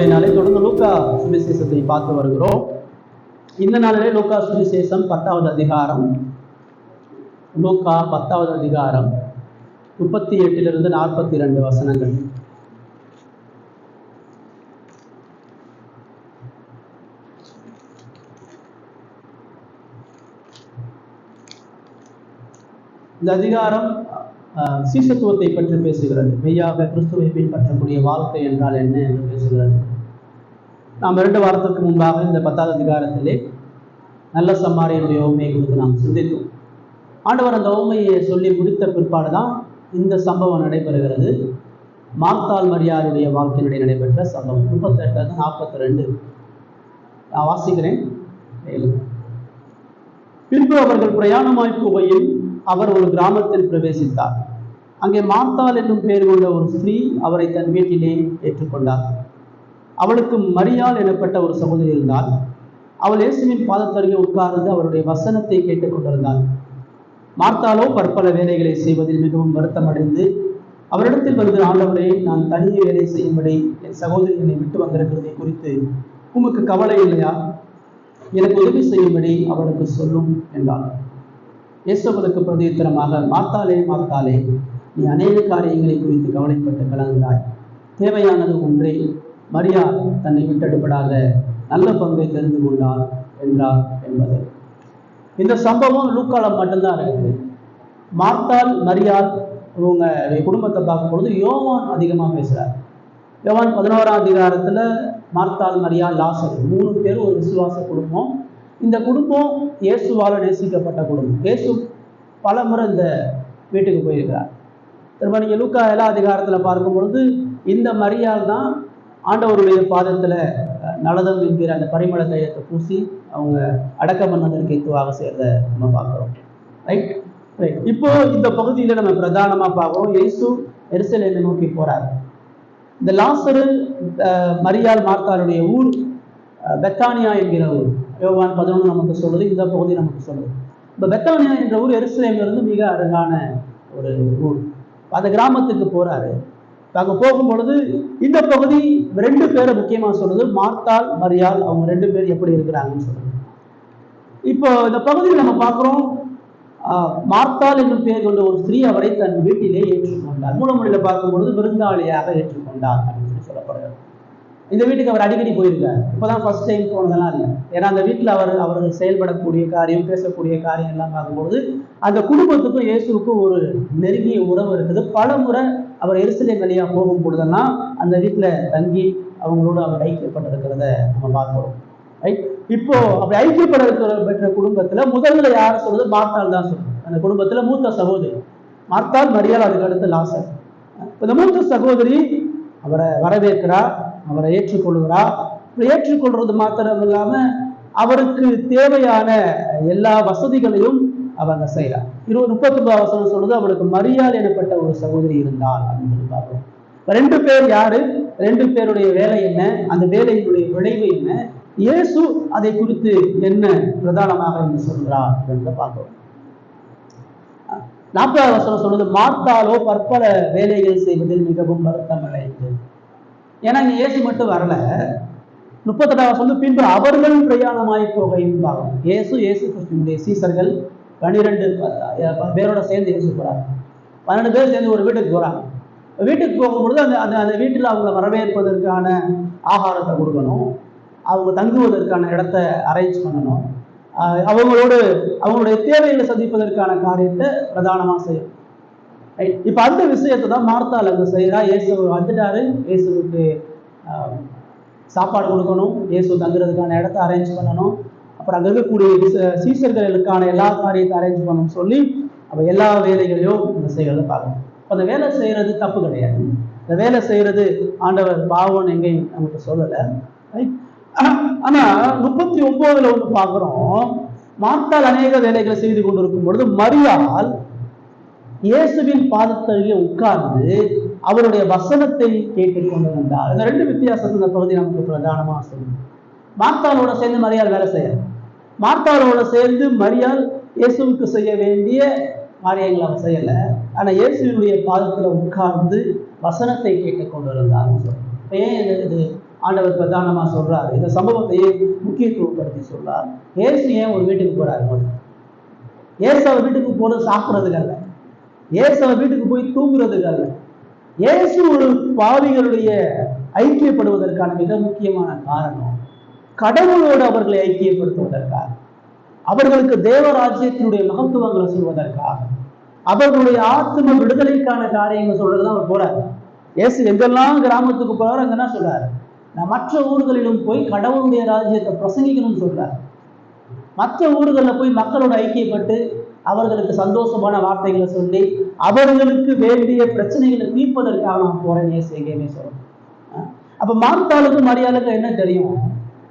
இன்றைய நாளை தொடர்ந்து லூக்கா சுவிசேஷத்தை பார்த்து வருகிறோம். இந்த நாளிலே லூக்கா சுவிசேஷம் 10வது அதிகாரம், லூக்கா 10வது அதிகாரம் 38 42 வசனங்கள். இந்த அதிகாரம் சீசத்துவத்தை பற்றி பேசுகிறது. மெய்யாக கிறிஸ்துவை பின்பற்றக்கூடிய வாழ்க்கை என்றால் என்ன என்று பேசுகிறது. நாம் 2 வாரத்திற்கு முன்பாக இந்த 10வது அதிகாரத்திலே நல்ல சம்மாரியனுடைய உவமையை குறித்து நாம் சிந்தித்தோம். ஆண்டவர் அந்த உவமையை சொல்லி முடித்த பிற்பாடு தான் இந்த சம்பவம் நடைபெறுகிறது. மார்த்தாள் மரியாளுடைய வாழ்க்கையினுடைய நடைபெற்ற சம்பவம் 38 42 நான் வாசிக்கிறேன். பின்பு அவர்கள் பிரயாணமாய் போகையில் அவர் ஒரு கிராமத்தில் பிரவேசித்தார். அங்கே மார்த்தாள் என்னும் பெயர் கொண்ட ஒரு ஸ்திரீ அவரை தன் வீட்டிலே ஏற்றுக்கொண்டார். அவளுக்கு மரியாள் எனப்பட்ட ஒரு சகோதரி இருந்தாள். அவள் இயேசுவின் பாதத்தருகே உட்கார்ந்து அவருடைய வசனத்தை கேட்டுக்கொண்டிருந்தாள். மார்த்தாளோ பற்பல வேலைகளை செய்வதில் மிகவும் வருத்தமடைந்து அவரிடத்தில் வந்து, ஆண்டவரே, நான் தனியே வேலை செய்யும்படி என் சகோதரி என்னை விட்டு வந்திருக்கிறதை குறித்து உமக்கு கவலை இல்லையா? எனக்கு உதவி செய்யும்படி அவளுக்கு சொல்லும் என்றாள். இயேசுவுக்கு பிரதியுத்தரமாக, மார்த்தாளே, மார்த்தாளே, நீ அநேக காரியங்களை குறித்து கவலைப்பட்டு கலங்குகிறாய். தேவையானது ஒன்றே. மரியாள் தன்னை விட்டெடுப்படாத நல்ல பங்கை தெரிந்து கொண்டாள் என்றார் என்பது. இந்த சம்பவம் லூக்கால மட்டும்தான் இருக்குது. மார்த்தாள், மரியாள் இவங்க குடும்பத்தை பார்க்கும் பொழுது யோவான் அதிகமாக பேசுகிறார். யோவான் 11ஆம் அதிகாரத்தில் மார்த்தாள், மரியாள், லாசரு 3 பேர் ஒரு விசுவாச குடும்பம். இந்த குடும்பம் இயேசுவால் நேசிக்கப்பட்ட குடும்பம். இயேசு பல முறை இந்த வீட்டுக்கு போயிருக்கிறார். திரும்ப நீங்கள் லூக்கா 7ஆம் அதிகாரத்தில் பார்க்கும் பொழுது இந்த மரியாள் தான் ஆண்டவருடைய பாதத்தில் நலதம் என்கிற அந்த பரிமள தைலத்தை பூசி அவங்க அடக்கம் பண்ணதற்கு ஏதுவாக சேர்ந்த நம்ம பார்க்குறோம். ரைட். இப்போ இந்த பகுதியில் நம்ம பிரதானமாக பார்க்குறோம். இயேசு எருசலேமை நோக்கி போறார். இந்த லாசரு, மரியாள், மார்த்தாளுடைய ஊர் பெத்தானியா என்கிற ஊர். யோவான் 11 நமக்கு சொல்லுது, இந்த பகுதி நமக்கு சொல்லுது. இப்போ பெத்தானியா என்ற ஊர் எருசலேமிலிருந்து மிக அருகான ஒரு ஊர். அந்த கிராமத்துக்கு போறாரு. அங்கே போகும் பொழுது இந்த பகுதி 2 பேரை முக்கியமாக சொல்லுது. மார்த்தாள், மரியாள், அவங்க 2 பேர் எப்படி இருக்கிறாங்கன்னு சொல்லுது. இப்போ இந்த பகுதியில் நம்ம பார்க்குறோம், மார்த்தாள் என்னும் பெயர் கொண்ட ஒரு ஸ்திரீ அவரை தன் வீட்டிலே ஏற்றுக்கொண்டார். மூலமொழியில் பார்க்கும் பொழுது விருந்தாளியாக ஏற்றுக்கொண்டார் அப்படின்னு சொல்லி சொல்லப்படுகிறது. இந்த வீட்டுக்கு அவர் அடிக்கடி போயிருக்கார். இப்போதான் ஃபர்ஸ்ட் டைம் போனதெல்லாம் இல்லை. ஏன்னா அந்த வீட்டில் அவர் செயல்படக்கூடிய காரியம், பேசக்கூடிய காரியம் எல்லாம் பார்க்கும்பொழுது அந்த குடும்பத்துக்கும் இயேசுக்கும் ஒரு நெருங்கிய உறவு இருக்குது. பல முறை அவர் எருசலேம் வழியாக போகும் பொழுதெல்லாம் அந்த வீட்டில் தங்கி அவங்களோடு அவர் ஐக்கியப்பட்டிருக்கிறத நம்ம பார்க்கிறோம். ரைட். இப்போ அப்படி ஐக்கியப்பட குடும்பத்தில் முதல்ல யாரை சொல்றது? மார்த்தாள் தான் சொல்லுது. அந்த குடும்பத்தில் மூத்த சகோதரி மார்த்தாள், மரியாள், அதுக்கு அடுத்து லாசர். இந்த மூத்த சகோதரி அவரை வரவேற்கிறார், அவரை ஏற்றுக்கொள்கிறார். ஏற்றுக்கொள்றது மாத்திரம் இல்லாம அவருக்கு தேவையான எல்லா வசதிகளையும் அவங்க செய்கிறார். 39 வசனம் சொல்லுது, அவளுக்கு மரியாள் எனப்பட்ட ஒரு சகோதரி இருந்தாள் அப்படின்னு சொல்லி பார்க்கிறோம். 2 பேர் யாரு? 2 பேருடைய வேலை என்ன? அந்த வேலையினுடைய விளைவு என்ன? இயேசு அதை குறித்து என்ன பிரதானமாக என்று சொல்கிறார் என்று பார்க்கிறோம். 40 வசனம் சொல்லுது, மார்த்தாளோ பற்பல வேலைகள் செய்வதில் மிகவும் வருத்தம் அடைந்து. ஏன்னா இங்க இயேசு மட்டும் வரல. 38 வசனம், பின்பு அவர்கள் பிரயாணமாய் போகையும் பார்க்கணும். இயேசு கிறிஸ்துவினுடைய சீசர்கள் 12 பேரோட சேர்ந்து இயேசு போறாங்க. 12 பேர் சேர்ந்து ஒரு வீட்டுக்கு போறாங்க. வீட்டுக்கு போகும்பொழுது அந்த வீட்டில் அவங்களை வரவேற்பதற்கான ஆகாரத்தை கொடுக்கணும், அவங்க தங்குவதற்கான இடத்த அரேஞ்ச் பண்ணணும், அவங்களுடைய தேவைகளை சந்திப்பதற்கான காரியத்தை பிரதானமாக செய்யணும். இப்போ அந்த விஷயத்தை தான் மார்த்தாள் அங்கே செய்கிறா. இயேசு வந்துட்டாரு, இயேசுவுக்கு சாப்பாடு கொடுக்கணும், இயேசு தங்குறதுக்கான இடத்த அரேஞ்ச் பண்ணணும், அப்புறம் அங்கே இருக்கக்கூடிய சீசர்களுக்கான எல்லா காரியத்தை அரேஞ்ச் பண்ணணும்னு சொல்லி அவள் எல்லா வேலைகளையும் இந்த செய்கிறத பார்க்கணும். அந்த வேலை செய்கிறது தப்பு கிடையாது. இந்த வேலை செய்கிறது ஆண்டவர் பாவம் எங்கேயும் நமக்கு சொல்லலை. ஆனால் 39 ஒன்று பார்க்குறோம், மார்த்தாள் அநேக வேலைகளை செய்து கொண்டிருக்கும் பொழுது மரியாள் இயேசுவின் பாதத்தருகே உட்கார்ந்து அவருடைய வசனத்தை கேட்டுக்கொண்டு வந்தார். இந்த 2 வித்தியாசத்தை இந்த பகுதி நமக்கு பிரதானமாக சொல்லுது. மார்த்தாளோட சேர்ந்து மரியாள் வேலை செய்ய, மார்த்தாளோட சேர்ந்து மரியாள் இயேசுவுக்கு செய்ய வேண்டிய காரியங்களை அவர் செய்யலை. ஆனால் இயேசுவினுடைய பாதத்தில் உட்கார்ந்து வசனத்தை கேட்டுக்கொண்டு இருந்தார். ஏன் இது ஆண்டவர் பிரதானமா சொல்றாரு. இந்த சம்பவத்தையே முக்கியத்துவப்படுத்தி சொல்றார். இயேசு ஏன் ஒரு வீட்டுக்கு போறாரு? இயேசு அவர் வீட்டுக்கு போறது சாப்பிட்றதுக்கு அல்ல, இயேசு அவர் வீட்டுக்கு போய் தூங்குறதுக்கு அல்ல. இயேசு ஒரு பாவிகளுடைய ஐக்கியப்படுவதற்கான மிக முக்கியமான காரணம் கடவுளோடு அவர்களை ஐக்கியப்படுத்துவதற்காக, அவர்களுக்கு தேவராஜ்யத்தினுடைய மகத்துவங்களை சொல்வதற்காக, அவர்களுடைய ஆத்ம விடுதலைக்கான காரியங்கள் சொல்றதுதான் அவர் போறாரு. இயேசு எங்கெல்லாம் கிராமத்துக்கு போறாரு அங்கன்னா சொல்றாரு, நான் மற்ற ஊர்களிலும் போய் கடவுளுடைய ராஜ்யத்தை பிரசங்கிக்கணும்னு சொல்றாரு. மற்ற ஊர்களில் போய் மக்களோட ஐக்கியப்பட்டு அவர்களுக்கு சந்தோஷமான வார்த்தைகளை சொல்லி அவர்களுக்கு வேண்டிய பிரச்சனைகளை தீர்ப்பதற்காக நான் போறேன் இயேசு எங்கேயுமே சொல்றேன். அப்ப மார்த்தாளுக்கும் மரியாளுக்கும் என்ன தெரியும்?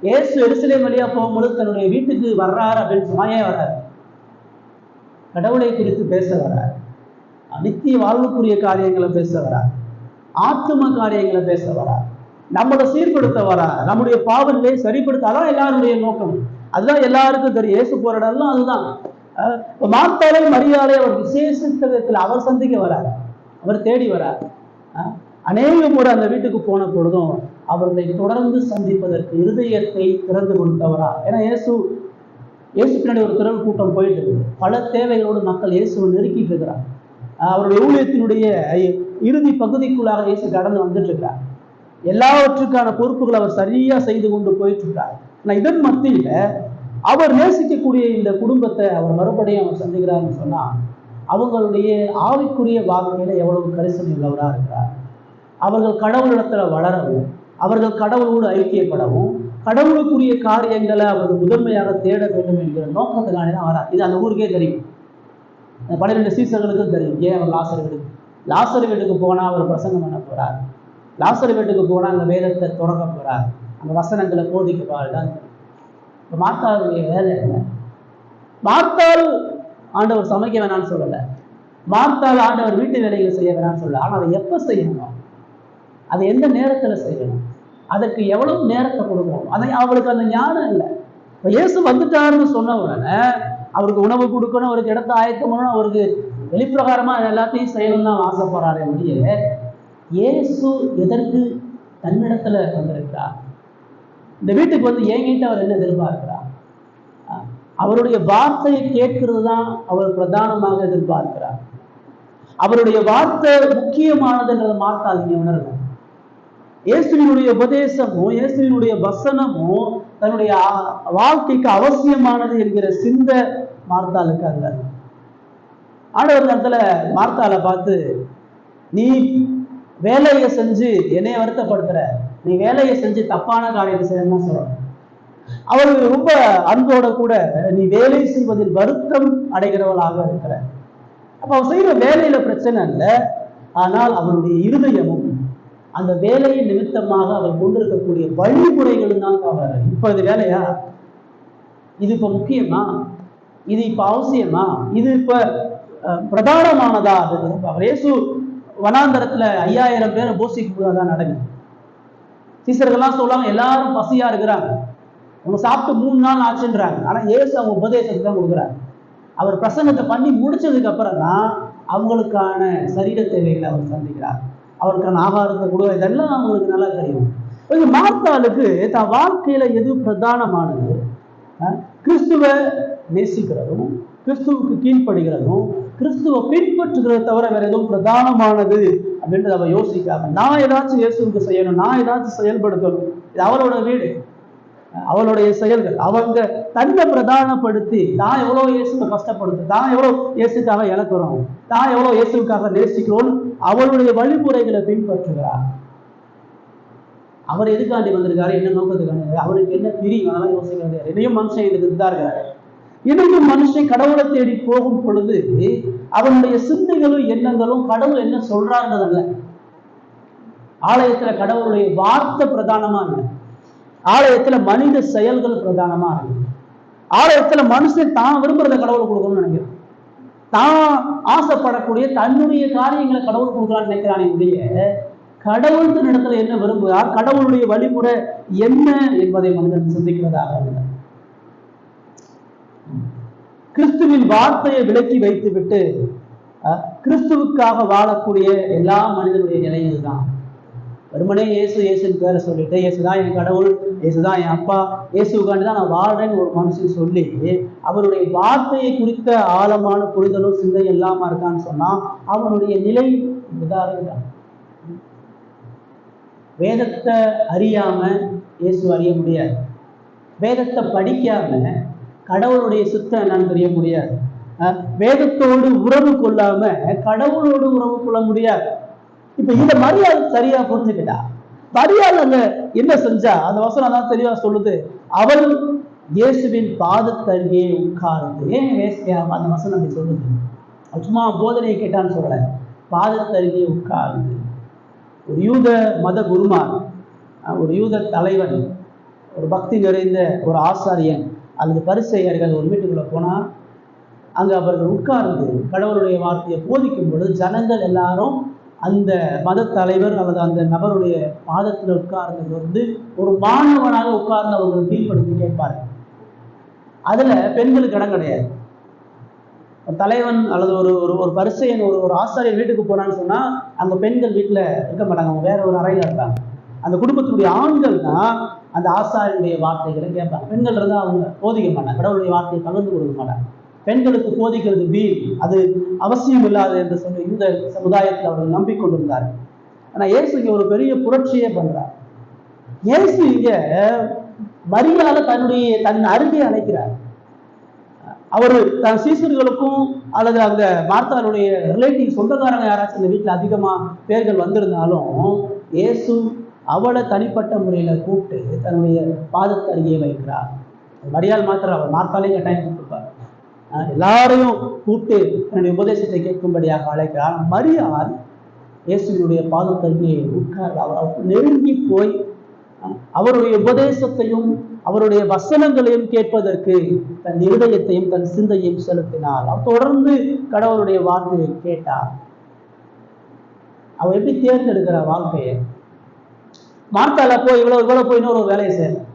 இயேசு எருசலேம் வழியா போகும்போது தன்னுடைய வீட்டுக்கு வர்றாரு அப்படின்னு சொன்னாயே வர்றாரு, கடவுளை குறித்து பேச வர்றாரு, நித்திய வாழ்வுக்குரிய காரியங்களை பேச வர்றார், ஆத்தும காரியங்களை பேச வர்றார், நம்மளை சீர்படுத்த வர்றார், நம்முடைய பாவங்களை சரிப்படுத்த. அதான் எல்லாருடைய நோக்கம், அதுதான் எல்லாருக்கும் தெரியும். இயேசு போற இடம்லாம் அதுதான். மார்த்தாளை மரியாதை அவர் விசேஷ விதத்தில் அவர் சந்திக்க வரார், அவர் தேடி வரார். அநேக முறை அந்த வீட்டுக்கு போன பொழுதும் அவர்களை தொடர்ந்து சந்திப்பதற்கு இருதயத்தை திறந்து கொடுத்தவரா. ஏன்னா இயேசு பின்னாடி ஒரு திரள் கூட்டம் போயிட்டு இருக்கு, பல தேவைகளோடு மக்கள் இயேசுவை நெருக்கிட்டு இருக்கிறார். அவருடைய ஊழியத்தினுடைய இறுதி பகுதிக்குள்ளாக இயேசு கடந்து வந்துட்டு இருக்கிறார். எல்லாவற்றுக்கான பொறுப்புகளை அவர் சரியா செய்து கொண்டு போயிட்டு இருக்கிறார். ஆனால் இதன் மத்தியில அவர் நேசிக்கக்கூடிய இந்த குடும்பத்தை அவர் மறுபடியும் அவர் சந்திக்கிறார்னு சொன்னா அவங்களுடைய ஆவிக்குரிய வாழ்க்கையில எவ்வளவு கரிசனை உள்ளவராக இருக்கிறார். அவர்கள் கடவுளிடத்துல வளரவும், அவர்கள் கடவுளோடு ஐக்கியப்படவும், கடவுளுக்குரிய காரியங்களை அவர்கள் முதன்மையாக தேட வேண்டும் என்கிற நோக்கத்துக்கான தான் வரார். இது அந்த ஊருக்கே தெரியும், 12 சீசர்களுக்கும் தெரியும். ஏன் அவர் லாசர் வீட்டுக்கு போனா அவர் பிரசங்கம் பண்ண போறார், லாசர் வீட்டுக்கு போனா அங்க வேதத்தை துறக்க போறார், அங்க வசனங்களை போதிக்க போறார். இப்போ மார்த்தாளுடைய வேலை என்ன? மார்த்தாள் ஆண்டவர் சமைக்க வேணான்னு சொல்லலை, மார்த்தாள் ஆண்டவர் வீட்டு வேலைகளை செய்ய வேணான்னு சொல்லலை. ஆனால் அதை எப்போ செய்யணும், அதை எந்த நேரத்தில் செய்யணும், அதற்கு எவ்வளவு நேரத்தை கொடுக்கணும், அதை அவளுக்கு அந்த ஞானம் இல்லை. இப்போ இயேசு வந்துட்டாருன்னு சொன்ன உடனே அவருக்கு உணவு கொடுக்கணும், அவருக்கு இடத்த ஆயத்தம் பண்ணணும், அவருக்கு வெளிப்பிரகாரமாக எல்லாத்தையும் செய்யணும்னு தான் ஆசைப்படுறாரு ஒழிய இயேசு எதற்கு தன்னிடத்துல வந்திருக்கிறார்? இந்த வீட்டுக்கு வந்து என்கிட்ட அவர் என்ன எதிர்பார்க்கிறார்? அவருடைய வார்த்தையை கேட்கிறது தான் அவர் பிரதானமாக எதிர்பார்க்கிறார். அவருடைய வார்த்தை முக்கியமானதுன்றதை மார்த்தாள் உணரணும். இயேசுவினுடைய உபதேசமும் இயேசுவினுடைய வசனமும் தன்னுடைய வாழ்க்கைக்கு அவசியமானது என்கிற சிந்தை மார்த்தாளுக்கு அல்ல. ஆண்டவர் இடத்துல மார்த்தாளை பார்த்து, நீ வேலையை செஞ்சு என்னைய வருத்தப்படுத்துற, நீ வேலையை செஞ்சு தப்பான காரியத்தை செய்யணும்னு சொல்லணும். அவர்கள் ரொம்ப அன்போட கூட நீ வேலை செய்வதில் வருத்தம் அடைகிறவளாக இருக்கிற. அப்ப அவன் செய்யற வேலையில பிரச்சனை இல்லை, ஆனால் அவருடைய இருதயமும் அந்த வேலையின் நிமித்தமாக அவர் கொண்டிருக்கக்கூடிய வழிமுறைகளும் தான் தவறு. இப்ப இது வேலையா, இது இப்ப முக்கியமா, இது இப்ப அவசியமா, இது இப்ப பிரதானமானதா? அது இயேசு வனாந்தரத்துல 5000 பேரை போஷிக்கும் போது அதான் நடக்குது. சீசர்கள்லாம் சொல்லுவாங்க, எல்லாரும் பசியா இருக்கிறாங்க, அவங்க சாப்பிட்டு 3 நாள் ஆச்சுன்றாங்க. ஆனா இயேசு அவங்க உபதேசத்தை தான் கொடுக்குறாரு. அவர் பிரசங்கத்தை பண்ணி முடிச்சதுக்கு அப்புறம் தான் அவங்களுக்கான சரீர தேவைகளை அவர் சந்திக்கிறார், அவருக்கான ஆகாரத்தை கொடுக்க. இதெல்லாம் அவங்களுக்கு நல்லா தெரியும். மார்த்தாளுக்கு தான் வாழ்க்கையில எது பிரதானமானது? கிறிஸ்துவ நேசிக்கிறதும், கிறிஸ்துவுக்கு கீழ்ப்படுகிறதும், கிறிஸ்துவ பின்பற்றுகிறத தவிர வேற எதுவும் பிரதானமானது அப்படின்றத அவ யோசிக்காம, நான் ஏதாச்சும் இயேசுவுக்கு செய்யணும், நான் ஏதாச்சும் செயல்படுத்தணும், இது அவளோட வீடு, அவளுடைய செயல்கள். அவங்க தன்னை பிரதானப்படுத்தி தான் எவ்வளவு இயேசுவை கஷ்டப்படுத்து, தான் எவ்வளவு இயேசுக்காக இழக்கிறோம், தான் எவ்வளவு இயேசுக்காக நேசிக்கிறோம், அவளுடைய வழிமுறைகளை பின்பற்றுகிறார். அவர் எதுக்காண்டி வந்திருக்காரு, என்ன நோக்கத்துக்காண்டி, அவருக்கு என்ன பிரியும், அதெல்லாம் யோசிக்க முடியாது. இதையும் மனுஷன் இதுக்கு இருந்தார்கள். இன்னும் மனுஷன் கடவுளை தேடி போகும் பொழுது அவனுடைய சிந்தைகளும் எண்ணங்களும் கடவுள் என்ன சொல்றாருன்றதல்ல. ஆலயத்துல கடவுளுடைய வார்த்தை பிரதானமா இல்லை, ஆலயத்துல மனித செயல்கள் பிரதானமா இருக்கு. ஆலயத்துல மனுஷன் தான் விரும்புறத கடவுள் கொடுக்கணும்னு நினைக்கிறான், தான் ஆசைப்படக்கூடிய தன்னுடைய காரியங்களை கடவுள் கொடுக்கலான்னு நினைக்கிறானே உடைய கடவுள் இடத்துல என்ன விரும்புகிறார், கடவுளுடைய வழிமுறை என்ன என்பதை மனிதன் சிந்திக்கிறதாக இல்லை. கிறிஸ்துவின் வார்த்தையை விலக்கி வைத்து விட்டு கிறிஸ்துவுக்காக வாழக்கூடிய எல்லா மனிதனுடைய நிலை இதுதான். வெறுமனே இயேசு இயேசுன்னு பேரை சொல்லிட்டு இயேசுதான் என் கடவுள், இயேசுதான் என் அப்பா, இயேசுக்காண்டி தான் நான் வாழ்றேன்னு ஒரு மனுஷன் சொல்லி அவருடைய வார்த்தையை குறித்த ஆழமான புரிதலும் சிந்தை இல்லாம இருக்கான்னு சொன்னா அவனுடைய நிலை இதாக. வேதத்தை அறியாம இயேசு அறிய முடியாது. வேதத்தை படிக்காம கடவுளுடைய சித்தம் என்னன்னு தெரிய முடியாது. வேதத்தோடு உறவு கொள்ளாம கடவுளோடு உறவு கொள்ள முடியாது. இப்ப இந்த மரியாதை சரியா புரிஞ்சுக்கிட்டா, மரியாதை அங்க என்ன செஞ்சா, அந்த வசனம் தான் தெளிவா சொல்லுது, அவள் இயேசுவின் பாதத்தருகே உட்கார்ந்து. ஏன் அந்த வசனம் அப்படி சொல்லுது? சும்மா போதனையை கேட்டான்னு சொல்லல, பாதத்தருகே உட்கார்ந்து. ஒரு யூத மத குருமார், ஒரு யூத தலைவன், ஒரு பக்தி நிறைந்த ஒரு ஆசாரியன் அல்லது பரிசேயர்கள் ஒரு வீட்டுக்குள்ள போனா அங்க அவர்கள் உட்கார்ந்து கடவுளுடைய வார்த்தையை போதிக்கும் பொழுது ஜனங்கள் எல்லாரும் அந்த மத தலைவர் அல்லது அந்த நபருடைய பாதத்தில் உட்கார்ந்து ஒரு மாணவனாக உட்கார்ந்து அவர்கள் கீழ்ப்படுத்தி கேட்பார்கள். அதுல பெண்களுக்கு இடம் கிடையாது. தலைவன் அல்லது ஒரு ஒரு பரிசையன் ஒரு ஆசாரியர் வீட்டுக்கு போனான்னு சொன்னா அங்க பெண்கள் வீட்டுல இருக்க மாட்டாங்க, அவங்க வேற ஒரு அறையில இருப்பாங்க. அந்த குடும்பத்தினுடைய ஆண்கள் தான் அந்த ஆசாரியனுடைய வார்த்தைகளை கேட்பாங்க. பெண்கள் இருந்தால் அவங்க போதிக்க மாட்டாங்க, கடவுளுடைய வார்த்தையை பகிர்ந்து கொடுக்க மாட்டாங்க. பெண்களுக்கு போதிக்கிறது வீண், அது அவசியம் இல்லாது என்று சொல்லி இந்த சமுதாயத்தில் அவர்கள் நம்பிக்கொண்டிருந்தார். ஆனா இயேசு இங்க ஒரு பெரிய புரட்சியே பண்றார். இயேசு இங்க மரியாதை தன் அருகே அழைக்கிறார். அவர் தன் சீசர்களுக்கும் அல்லது அந்த மார்த்தாளுடைய ரிலேட்டிவ் சொந்தக்காரங்க யாராச்சும் இந்த வீட்டில் அதிகமா பேர்கள் வந்திருந்தாலும் இயேசு அவளை தனிப்பட்ட முறையில கூப்பிட்டு தன்னுடைய பாதத்தை அருகே வைக்கிறார். மரியாள் மாத்திரம் அவர் மார்த்தாலையும் கட்டாயம் கூப்பிட்டுப்பார். எல்லாரையும் கூப்பிட்டு தன்னுடைய உபதேசத்தை கேட்கும்படியாக அழைக்கிறார். மரியாள் இயேசுவினுடைய பாதத்தருகே உட்கார். அவர் நெருங்கி போய் அவருடைய உபதேசத்தையும் அவருடைய வசனங்களையும் கேட்பதற்கு தன் இருதயத்தையும் தன் சிந்தையும் செலுத்தினார். அவர் தொடர்ந்து கடவுளுடைய வார்த்தையை கேட்டார். அவர் எப்படி தேர்ந்தெடுக்கிறார் வாழ்க்கையை? மார்த்தால போய் இவ்வளவு போய் இன்னொரு வேலையை செய்யறேன்,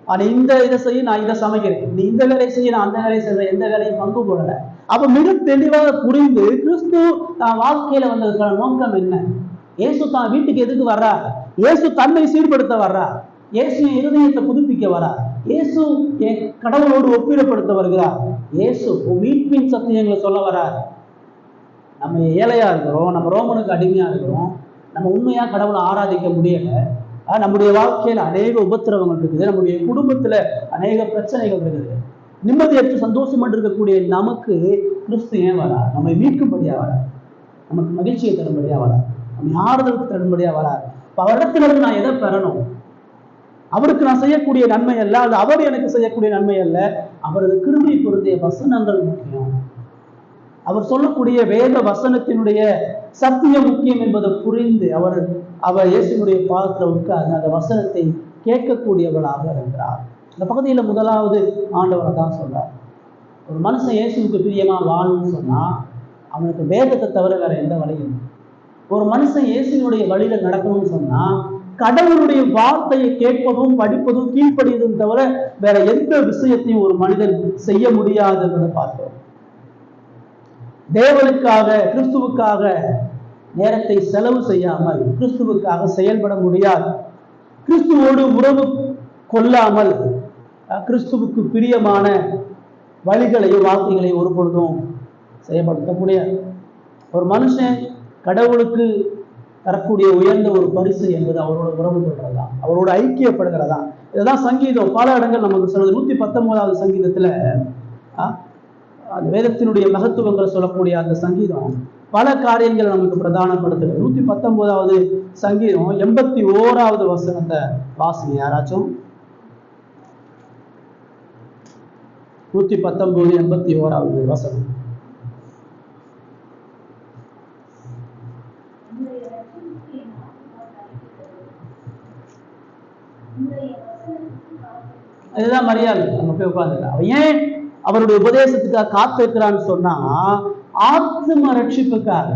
ஆனா இந்த இதை செய்ய நான் இதை சமைக்கிறேன், நீ இந்த வேலையை செய்ய நான் அந்த வேலையை செய்வேன், எந்த வேலையும் பங்கு போடல. அப்ப மிக தெளிவாக புரிந்து கிறிஸ்து தான் வாழ்க்கையில வந்ததுக்கான நோக்கம் என்ன? இயேசு தான் வீட்டுக்கு எதுக்கு வர்றார்? இயேசு தன்னை சீர்படுத்த வர்றார். இயேசு இருதயத்தை புதுப்பிக்க வர்றார். இயேசு கடவுளோடு ஒப்பிடப்படுத்த வருகிறார். இயேசு மீட்பின் சத்தியங்களை சொல்ல வர்றார். நம்ம ஏழையா இருக்கிறோம், நம்ம ரோமனுக்கு அடிமையா இருக்கிறோம், நம்ம உண்மையா கடவுளை ஆராதிக்க முடியல, நம்முடைய வாழ்க்கையில அநேக உபத்திரவங்கள் இருக்குது, நம்முடைய குடும்பத்துல அநேக பிரச்சனைகள் இருக்குது, நிம்மதியற்று சந்தோஷமா இருக்கக்கூடிய நமக்கு கிறிஸ்து ஏன் வரார்? நம்மை மீட்கும்படியா வரார், நமக்கு மகிழ்ச்சியை தரும்படியா வரார், நம்ம ஆறுதலுக்கு தரும்படியா வரார். அவரிடத்திலிருந்து நான் எதை பெறணும்? அவருக்கு நான் செய்யக்கூடிய நன்மை அல்ல, அது அவர் எனக்கு செய்யக்கூடிய நன்மை அல்ல, அவரது கிருபை பொருந்திய வசனங்கள் முக்கியம். அவர் சொல்லக்கூடிய வேத வசனத்தினுடைய சத்தியம் முக்கியம் என்பதை புரிந்து அவர் இயேசுனுடைய பாதத்தில் உட்கார்ந்து அந்த வசனத்தை கேட்கக்கூடியவளாக இருக்கிறார். இந்த பகுதியில் முதலாவது ஆண்டவரை தான் சொல்றார். ஒரு மனுஷன் இயேசுவுக்கு பிரியமா வாழணும்னு சொன்னா அவனுக்கு வேதத்தை தவிர வேற எந்த வழியும். ஒரு மனுஷன் இயேசுனுடைய வழியில நடக்கணும்னு சொன்னா கடவுளுடைய வார்த்தையை கேட்பதும் படிப்பதும் கீழ்ப்படியதும் தவிர வேற எந்த விஷயத்தையும் ஒரு மனிதன் செய்ய முடியாது என்பதை பார்த்தோம். தேவனுக்காக கிறிஸ்துவுக்காக நேரத்தை செலவு செய்யாமல் கிறிஸ்துவுக்காக செயல்பட முடியாது. கிறிஸ்துவோடு உறவு கொள்ளாமல் கிறிஸ்துவுக்கு பிரியமான வழிகளையும் வார்த்தைகளையும் ஒரு பொழுதும் செயல்படுத்த முடியாது. ஒரு மனுஷன் கடவுளுக்கு தரக்கூடிய உயர்ந்த ஒரு பரிசு என்பது அவரோட உறவு கொள்றதா, அவரோட ஐக்கியப்படுகிறதா. இதுதான் சங்கீதம் பல இடங்கள் நமக்கு சொல்றது. 119வது சங்கீதத்துல அந்த வேதத்தினுடைய மகத்துவங்களை சொல்லக்கூடிய அந்த சங்கீதம் பல காரியங்களை நமக்கு பிரதானப்படுத்துகிறது. 119வது சங்கீதம் 81வது வசனத்தை வாசிங்க யாராச்சும். 119 81வது வசனம். இதுதான் மரியாதை. நம்ம போய் உட்கார்ந்து ஏன் அவருடைய உபதேசத்துக்காக காத்திருக்கிறான்னு சொன்னா ஆத்ம ரட்சிப்புக்காக.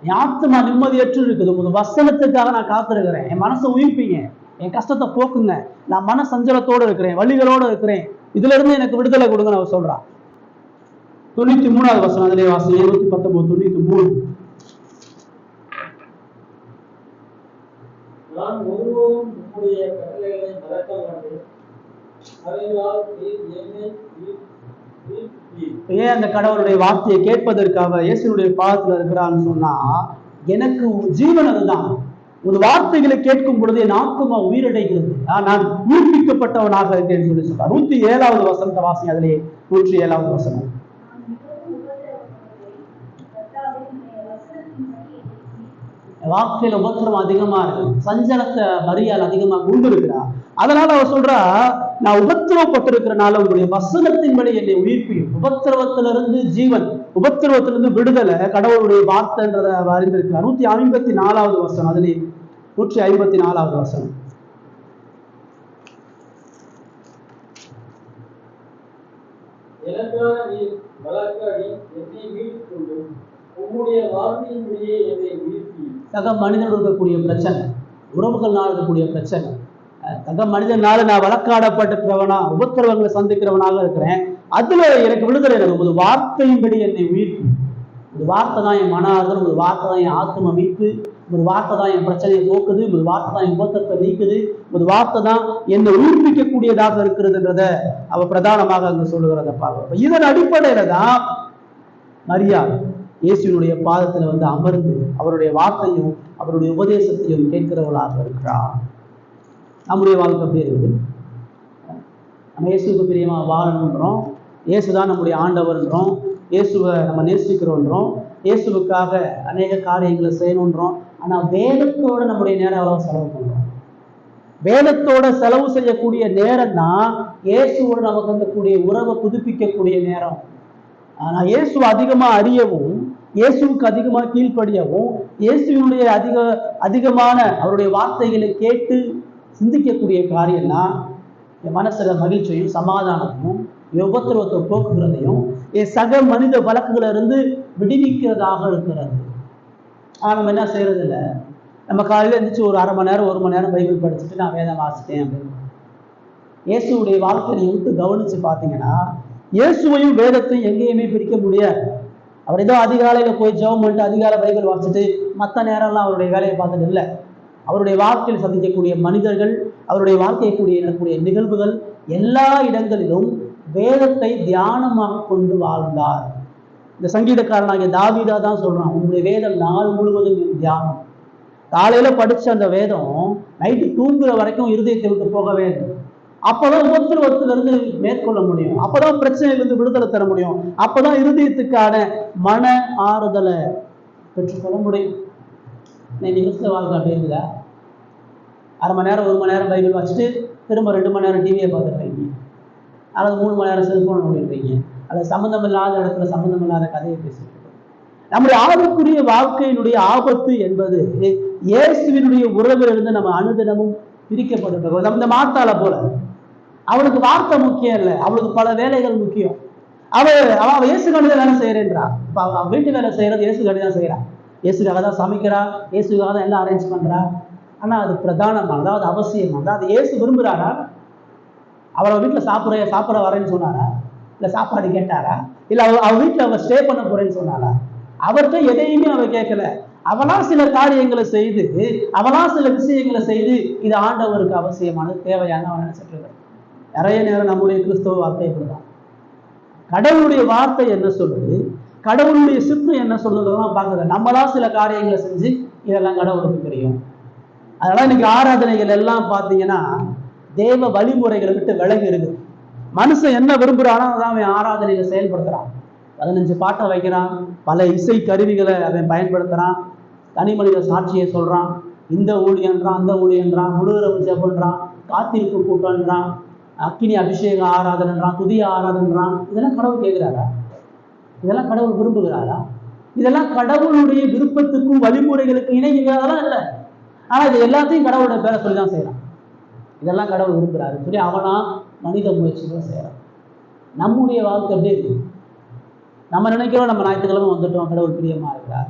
என் ஆத்மா நிம்மதியற்று இருக்குது, உங்க வசனத்துக்காக நான் காத்திருக்கிறேன். என் மனசை உயிர்ப்பீங்க, என் கஷ்டத்தை போக்குங்க, நான் மன சஞ்சலத்தோடு இருக்கிறேன், வழிகளோடு இருக்கிறேன், இதுல இருந்து எனக்கு விடுதலை கொடுங்க அவர் சொல்றான். 93வது வசனம் அதிலே வாசி. 119 93. நான் ஒருவரும் உம்முடைய கட்டளைகளை மறக்க மாட்டேன். அதனால் என்னை ஏன் அந்த கடவுளுடைய வார்த்தையை கேட்பதற்காக இயேசுடைய பாதத்துல இருக்கிறான்னு சொன்னா, எனக்கு ஜீவன் அதுதான். ஒரு வார்த்தைகளை கேட்கும் பொழுது என் ஆத்மா உயிரடைகிறது, நான் உயிர்ப்பிக்கப்பட்டவனாக இருக்கேன்னு சொல்லி சொல்றார். 107வது வசனத்தை வாசிங்க. அதிலே 107வது வசனம். வாழ்க்கையில உபத்திரம் அதிகமா இருக்கு, சஞ்சலத்தை மரியாதை அதிகமா கொண்டு இருக்கிறார். அதனால அவர் சொல்றா, நான் உபத்திரவப்பட்டிருக்கிறனால உங்களுடைய வசனத்தின்படி என்னை உயிர்ப்பியும். உபத்திரவத்திலிருந்து ஜீவன், உபத்திரவத்திலிருந்து விடுதலை கடவுளுடைய வார்த்தைன்றத அறிந்திருக்கிறார். 154வது வசனம். அதுல 154வது வசனம். சக மனிதன் இருக்கக்கூடிய பிரச்சனை, உறவுகள்னால இருக்கக்கூடிய பிரச்சனை, சக மனிதனால நான் வழக்காடப்பட்டிருக்கிறவனா, உபத்திரவங்களை சந்திக்கிறவனாக இருக்கிறேன். அதுல எனக்கு விடுதலை எனக்கு ஒரு வார்த்தையின்படி என்னை உயிர்ப்பு. ஒரு வார்த்தை தான் என் மன ஆறுதல், ஒரு வார்த்தை தான் என் ஆத்ம மீட்பு, ஒரு வார்த்தை தான் என் பிரச்சனையை போக்குது, ஒரு வார்த்தை தான் என் உபத்திரத்தை நீக்குது, ஒரு வார்த்தை தான் என்னை உயிர்ப்பிக்கக்கூடியதாக இருக்கிறதுன்றத அவ பிரதானமாக அங்கு சொல்லுகிறத பார்க்கிறோம். இதன் அடிப்படையில தான் மரியாள் இயேசுவினுடைய பாதத்துல வந்து அமர்ந்து அவருடைய வார்த்தையும் அவருடைய உபதேசத்தையும் கேட்கிறவர்களாக இருக்கிறார். நம்முடைய வாழ்க்கை எப்படி இருக்குது? நம்ம இயேசுக்கு பிரியமா வாழணுன்றோம், இயேசுதான் நம்முடைய ஆண்டவர்ன்றோம், இயேசுவை நம்ம நேசிக்கிறோன்றோம், இயேசுவுக்காக அநேக காரியங்களை செய்யணுன்றோம். ஆனா வேதத்தோட நம்முடைய நேரம் அவ்வளவு செலவு பண்றோம். வேதத்தோட செலவு செய்யக்கூடிய நேரம் தான் இயேசுவோட நமக்கு இருக்கக்கூடிய உறவை புதுப்பிக்கக்கூடிய நேரம். ஆனா இயேசுவை அதிகமா அறியவும், இயேசுவுக்கு அதிகமாக கீழ்ப்படியவும், இயேசுவினுடைய அதிகமான அவருடைய வார்த்தைகளை கேட்டு சிந்திக்கக்கூடிய காரியம்னா என் மனசுல மகிழ்ச்சியும் சமாதானத்தையும் உபத்திரவத்தை போக்குகிறதையும் என் சக மனித வழக்குகளை இருந்து விடுவிக்கிறதாக இருக்கிறது. ஆனா நம்ம என்ன செய்யறது இல்லை. நம்ம காலையில இருந்துச்சு ஒரு அரை மணி நேரம் 1 மணி நேரம் பைபிள் படிச்சுட்டு நான் வேதம் வாசிட்டேன் அப்படின்னு. இயேசுடைய வாழ்க்கையை விட்டு கவனிச்சு பார்த்தீங்கன்னா இயேசுவையும் வேதத்தையும் எங்கேயுமே பிரிக்க முடியாது. அவர் ஏதோ அதிகாலையில போய் ஜெபம் பண்ணிட்டு அதிகாலை பைபிள் வாசிச்சுட்டு மற்ற நேரம்லாம் அவருடைய வேலையை பார்த்துட்டு இல்லை. அவருடைய வாழ்க்கையில் சந்திக்கக்கூடிய மனிதர்கள், அவருடைய வாழ்க்கையை இருக்கக்கூடிய நிகழ்வுகள் எல்லா இடங்களிலும் வேதத்தை தியானமாக கொண்டு வாழ்ந்தார். இந்த சங்கீதக்காரனாகிய தாவீதா தான் சொல்றான், உங்களுடைய வேதம் நாள் முழுவதும் தியானம். காலையில படிச்ச அந்த வேதம் நைட்டு தூங்குற வரைக்கும் இருதயத்தை விட்டு போக வேண்டும். அப்பதான் உபத்திரவத்திலிருந்து மேற்கொள்ள முடியும், அப்பதான் பிரச்சனையிலிருந்து விடுதலை தர முடியும், அப்பதான் இருதயத்துக்கான மன ஆறுதலை பெற்றுக்கொள்ள முடியும். கிறிஸ்தவ வாழ்க்கை அப்படி இருக்குதா? அரை மணி நேரம் 1 மணி நேரம் பைபிள் வச்சுட்டு திரும்ப 2 மணி நேரம் டிவியை பார்த்துருக்கீங்க, அல்லது 3 மணி நேரம் செல்போன் நோண்டிருக்கீங்க, அல்லது சம்மந்தம் இல்லாத இடத்துல சம்மந்தம் இல்லாத கதையை பேசிட்டு. நம்முடைய ஆவிக்குரிய வாழ்க்கையினுடைய ஆபத்து என்பது இயேசுவினுடைய உறவிலிருந்து நம்ம அனுதினமும் பிரிக்கப்பட்டிருக்கிறோம். நம்ம இந்த மாத்தால போல அவளுக்கு வார்த்தை முக்கியம் இல்லை, அவளுக்கு பல வேலைகள் முக்கியம். அவ இயேசு கண்டு வேலை செய்யறேன்றா. அவ வீட்டு வேலை செய்யறது இயேசு கண்டு தான் செய்யறா, இயேசுக்காக தான் சமைக்கிறா, இயேசுக்காக தான் எல்லாம் அரேஞ்ச் பண்றா. ஆனா அது பிரதானமானதா, அது அவசியமானதா? அது இயேசு விரும்புறாரா? அவளை வீட்டுல சாப்பிட வரேன்னு சொன்னாரா? இல்ல சாப்பாடு கேட்டாரா? இல்ல அவ வீட்டுல அவ ஸ்டே பண்ண போறேன்னு சொன்னாரா? அவர்கிட்ட எதையுமே அவ கேட்கல. அவளா சில காரியங்களை செய்து, அவளா சில விஷயங்களை செய்து இது ஆண்டவருக்கு அவசியமானது, தேவையான அவன் நினைச்சிட்டு இருக்க. நிறைய நேரம் நம்முடைய கிறிஸ்தவ வார்த்தை இப்படிதான். கடவுளுடைய வார்த்தை என்ன சொல்லுது, கடவுளுடைய சித்து என்ன சொல்லுறதெல்லாம் பார்க்குறது. நம்மளா சில காரியங்களை செஞ்சு இதெல்லாம் கடவுளுக்கு தெரியும். அதனால இன்னைக்கு ஆராதனைகள் எல்லாம் பார்த்தீங்கன்னா தேவ வழிமுறைகளை விட்டு விலகி இருக்குது. மனுஷன் என்ன விரும்புறானோ அதான் அவன் ஆராதனைகளை செயல்படுத்துறான். 15 பாட்டை வைக்கிறான், பல இசை கருவிகளை அவன் பயன்படுத்துறான், தனி மனித சாட்சியை சொல்றான், இந்த ஊழியன்றான், அந்த ஊழியன்றான், முழுகிறவு ஜெபன்றான், காத்திருப்பு கூட்டன்றான், அக்கினி அபிஷேக ஆராதனைன்றான், துதிய ஆராதனைன்றான். இதெல்லாம் கடவுள் கேட்கிறாரா? இதெல்லாம் கடவுள் விரும்புகிறாரா? இதெல்லாம் கடவுளுடைய விருப்பத்துக்கும் வழிமுறைகளுக்கு இணைகிறதெல்லாம் இல்லை. ஆனா இது எல்லாத்தையும் கடவுளுடைய பேரை சொல்லிதான் செய்யறான். இதெல்லாம் கடவுள் விரும்புகிறாரு சொல்லி அவனா மனித முயற்சிகளை செய்யறான். நம்முடைய வாழ்க்கை எப்படி இருக்கு? நம்ம நினைக்கிறோம் நம்ம ஞாயிற்றுக்கிழமை வந்துட்டோம், கடவுள் பிரியமா இருக்கிறார்,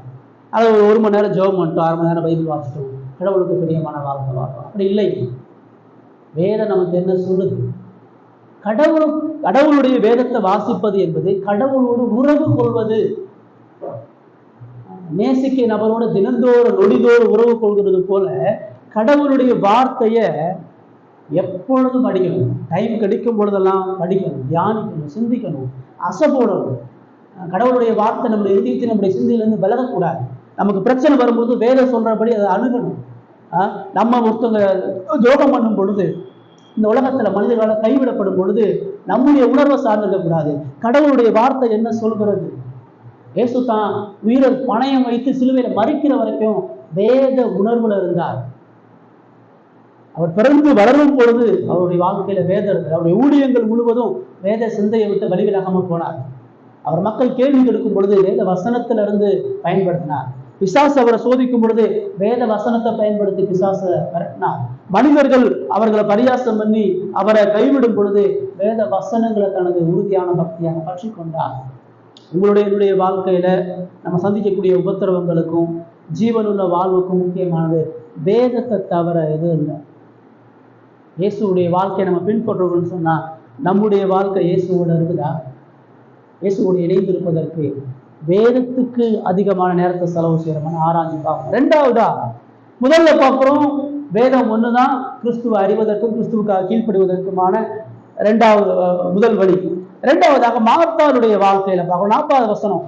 அதை 1 மணி நேரம் ஜெபம் பண்ணிட்டோம், 1/2 மணி நேரம் பைபிள் வாசிட்டோம், கடவுளுக்கு பிரியமான வாழ்க்கை வாழ்றோம். அப்படி இல்லை. வேதம் நமக்கு என்ன சொல்லுது? கடவுளுடைய வேதத்தை வாசிப்பது என்பது கடவுளோடு உறவு கொள்வது. நேசிக்க நபரோடு தினந்தோறும் நொடிதோறும் உறவு கொள்கிறது போல கடவுளுடைய வார்த்தையை எப்பொழுதும் படிக்கணும். டைம் கிடைக்கும் பொழுதெல்லாம் படிக்கணும், தியானிக்கணும், சிந்திக்கணும், அசைப்போடணும். கடவுளுடைய வார்த்தை நம்முடைய இதயத்தில், நம்முடைய சிந்தையிலிருந்து விலகக்கூடாது. நமக்கு பிரச்சனை வரும்போது வேதம் சொல்றபடி அதை அணுகணும். நம்ம ஒருத்தவங்க துரோகம் பண்ணும் பொழுது, இந்த உலகத்துல மனிதர்களால் கைவிடப்படும் பொழுது நம்முடைய உணர்வை சார்ந்திருக்கக்கூடாது. கடவுளுடைய வார்த்தை என்ன சொல்கிறது? இயேசு தான் உயிரை பணயம் வைத்து சிலுவையில மறிக்கிற வரைக்கும் வேத உணர்வுல இருந்தார். அவர் பிறந்து வளரும் பொழுது அவருடைய வாழ்க்கையில வேதம் இருந்தது. அவருடைய ஊழியங்கள் முழுவதும் வேத சிந்தையை விட்டு வெளிவிலகாமல் போனார். அவர் மக்கள் கேள்வி எடுக்கும் பொழுது வேத வசனத்திலிருந்து பயன்படுத்தினார். பிசாசு அவரை சோதிக்கும் பொழுது வேத வசனத்தை பயன்படுத்தி பிசாசை விரட்டினார். மனிதர்கள் அவர்களை பரியாசம் பண்ணி அவரை கைவிடும் பொழுது வேத வசனங்களை தனது உறுதியான பக்தியாக பற்றி கொண்டார். என்னுடைய வாழ்க்கையில நம்ம சந்திக்கக்கூடிய உபத்திரவங்களுக்கும் ஜீவனுள்ள வாழ்வுக்கும் முக்கியமானது வேதத்தை தவிர எதுவும் இல்லை. இயேசுடைய வாழ்க்கையை நம்ம பின்பற்றுறோம்னு சொன்னா நம்முடைய வாழ்க்கை இயேசுவோட இருக்குதா? இயேசுவோடு இணைந்திருப்பதற்கு வேதத்துக்கு அதிகமான நேரத்தை செலவு செய்யறோம்னு ஆராய்ச்சி பார்க்கணும். ரெண்டாவதா, முதல்ல பார்க்குறோம் வேதம் ஒண்ணுதான் கிறிஸ்துவை அறிவதற்கும் கிறிஸ்துவுக்காக கீழ்ப்படுவதற்குமான முதல் வழி. இரண்டாவதாக மார்த்தாளுடைய வாழ்க்கையில பார்க்கணும். 40வது வசனம்.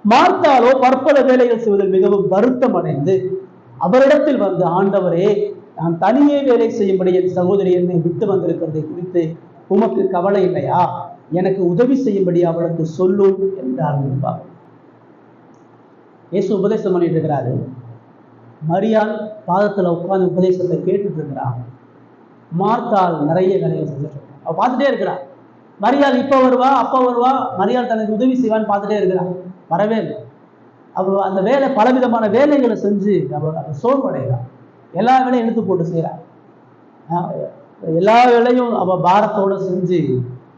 மார்த்தாளோ பற்பல வேலைகள் செய்வதில் மிகவும் வருத்தம் அடைந்து அவரிடத்தில் வந்து, ஆண்டவரே, நான் தனியே வேலை செய்யும்படி என் சகோதரி என்னை விட்டு வந்திருக்கிறதை குறித்து உமக்கு கவலை இல்லையா? எனக்கு உதவி செய்யும்படி அவளுக்கு சொல்லும் என்றார். இயேசு உபதேசம் பண்ணிட்டு இருக்கிறாரு. மரியாள் பாதத்துல உட்கார்ந்து உபதேசத்தை கேட்டுட்டு இருக்கிறான். மார்த்தாள் நிறைய வேலைகள் செஞ்சுட்டு இருக்கான். அவ பார்த்துட்டே இருக்கிறான். மரியாள் இப்ப வருவா, அப்ப வருவா, மரியாள் தனக்கு உதவி செய்வான்னு பார்த்துட்டே இருக்கிறான். வரவே இல்லை. அவ அந்த வேலை, பலவிதமான வேலைகளை செஞ்சு அவ சோர்வடைகிறான். எல்லா வேலையும் இழுத்து போட்டு செய்யறான். எல்லா வேலையும் அவ பாரத்தோட செஞ்சு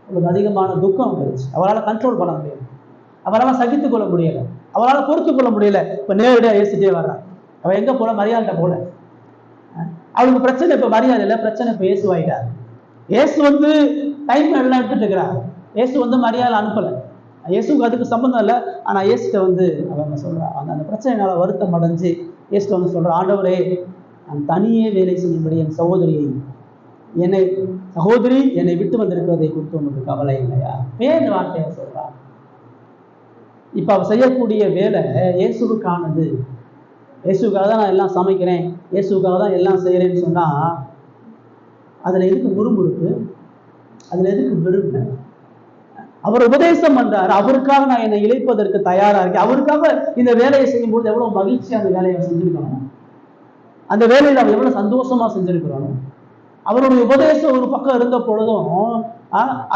அவளுக்கு அதிகமான துக்கம் வந்துருச்சு. அவளால் கண்ட்ரோல் பண்ண முடியல, அவளால் சகித்து கொள்ள முடியல, அவளால் பொறுத்து கொள்ள முடியல. இப்ப நேரடியாக ஏசிட்டே வர்றான். அவன் எங்க போல? மரியாதை போல. அவளுக்கு பிரச்சனை இப்ப மரியாதை இல்லை, பிரச்சனை இப்ப இயேசுவாயிட்டார். இயேசு வந்து டைம் எல்லாம் எடுத்துட்டு இருக்கிறார். இயேசு வந்து மரியாதை அனுப்பல. இயேசுக்கு அதுக்கு சம்பந்தம் இல்லை. ஆனா இயேசுட்ட வந்து அவங்க சொல்றான், அந்த பிரச்சனைனால வருத்தம் அடைஞ்சு இயேசுட்ட வந்து சொல்றான், ஆண்டவரே, நான் தனியே வேலை செய்யும்படி என் சகோதரி என்னை விட்டு வந்திருக்கிறதை குறித்து உங்களுக்கு கவலை இல்லையா? வேறு வார்த்தையை சொல்றான். இப்ப அவ செய்யக்கூடிய வேலை இயேசுவுக்கானது. இயேசுக்காக தான் நான் எல்லாம் சமைக்கிறேன், இயேசுக்காக தான் எல்லாம் செய்யறேன்னு சொன்னா அதுல எதுக்கு முறுமுறுப்பு? அதுல எதுக்கு விரும்பு? அவர் உபதேசம் பண்றாரு, அவருக்காக நான் என்னை இழைப்பதற்கு தயாரா இருக்கேன். அவருக்காக இந்த வேலையை செய்யும் பொழுது எவ்வளவு மகிழ்ச்சியா அந்த வேலையை செஞ்சிருக்கணும், அந்த வேலையில அவர் எவ்வளவு சந்தோஷமா செஞ்சிருக்கிறோம். அவருடைய உபதேசம் ஒரு பக்கம் இருந்த பொழுதும்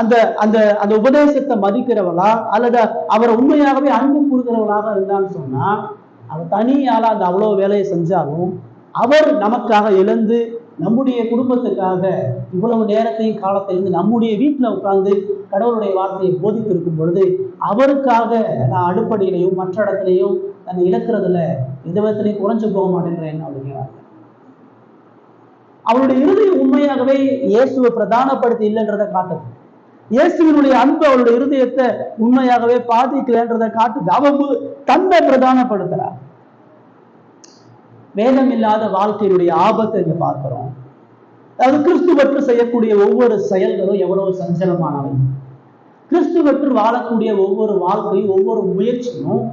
அந்த அந்த அந்த உபதேசத்தை மதிக்கிறவளா அல்லது அவரை உண்மையாகவே அன்பு கூறுகிறவளாக இருந்தான்னு சொன்னா, அவர் தனியால அந்த அவ்வளவு வேலையை செஞ்சாலும் அவர் நமக்காக எழுந்து நம்முடைய குடும்பத்துக்காக இவ்வளவு நேரத்தையும் காலத்தையும் நம்முடைய வீட்டில் உட்கார்ந்து கடவுளுடைய வார்த்தையை போதித்திருக்கும் பொழுது அவருக்காக நான் அடுப்படியிலையும் மற்ற இடத்துலையும் தன்னை இழக்கிறதுல எந்த விதத்திலையும் குறைஞ்சு போக மாட்டேங்கிறேன் அப்படிங்கிறாங்க. அவளுடைய இருதயம் உண்மையாகவே இயேசுவை பிரதானப்படுத்தி இல்லைன்றதை காட்டுது. இயேசுவினுடைய அன்பு அவளுடைய இருதயத்தை உண்மையாகவே பாதிக்கலன்றதை காட்டுது. அவ தன்னை பிரதானப்படுத்துறார். வேதம் இல்லாத வாழ்க்கையினுடைய ஆபத்தை இங்க பார்க்கிறோம். அதாவது கிறிஸ்துவற்று செய்யக்கூடிய ஒவ்வொரு செயல்களும் எவ்வளவு சஞ்சலமானவை, கிறிஸ்துவற்று வாழக்கூடிய ஒவ்வொரு வாழ்க்கையும் ஒவ்வொரு முயற்சியும்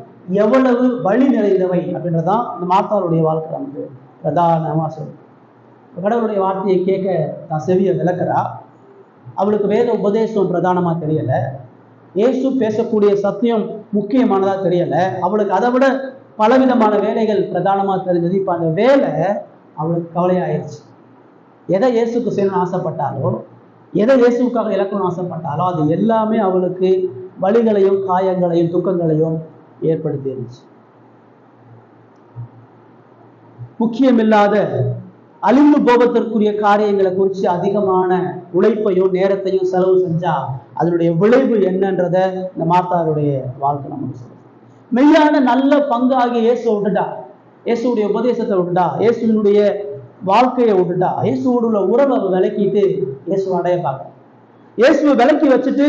எவ்வளவு வழி நிறைந்தவை அப்படின்றதான் இந்த மார்த்தாளுடைய வாழ்க்கை நமக்கு பிரதானமா சொல்லும். கடவுளுடைய வார்த்தையை கேட்க நான் செவிய விளக்குறா. அவளுக்கு வேத உபதேசம் பிரதானமா தெரியல, இயேசு பேசக்கூடிய சத்தியம் முக்கியமானதா தெரியல. அவளுக்கு அதை விட பலவிதமான வேலைகள் பிரதானமா தெரிஞ்சது. இப்ப அந்த வேலை அவளுக்கு கவலையாயிருச்சு. எதை இயேசுக்கு செய்யணும்னு ஆசைப்பட்டாலோ, எதை இயேசுக்காக இழக்கணும்னு ஆசைப்பட்டாலோ அது எல்லாமே அவளுக்கு வலிகளையும் காயங்களையும் துக்கங்களையும் ஏற்படுத்தி இருந்துச்சு. முக்கியமில்லாத அழிந்து போவதற்குரிய காரியங்களை குறித்து அதிகமான உழைப்பையும் நேரத்தையும் செலவு செஞ்சா அதனுடைய விளைவு என்னன்றத இந்த மார்த்தாளுடைய வாழ்க்கை நமக்கு சொல்லுது. மெய்யான நல்ல பங்காகிய இயேசுவை விட்டுட்டா, இயேசுடைய உபதேசத்தை விட்டுட்டா, இயேசுவினுடைய வாழ்க்கையை விட்டுட்டா, இயேசுவோடு உள்ள உறவை விலக்கிட்டு இயேசுவை அடைய பார்க்கறான். இயேசுவை விலக்கி வச்சுட்டு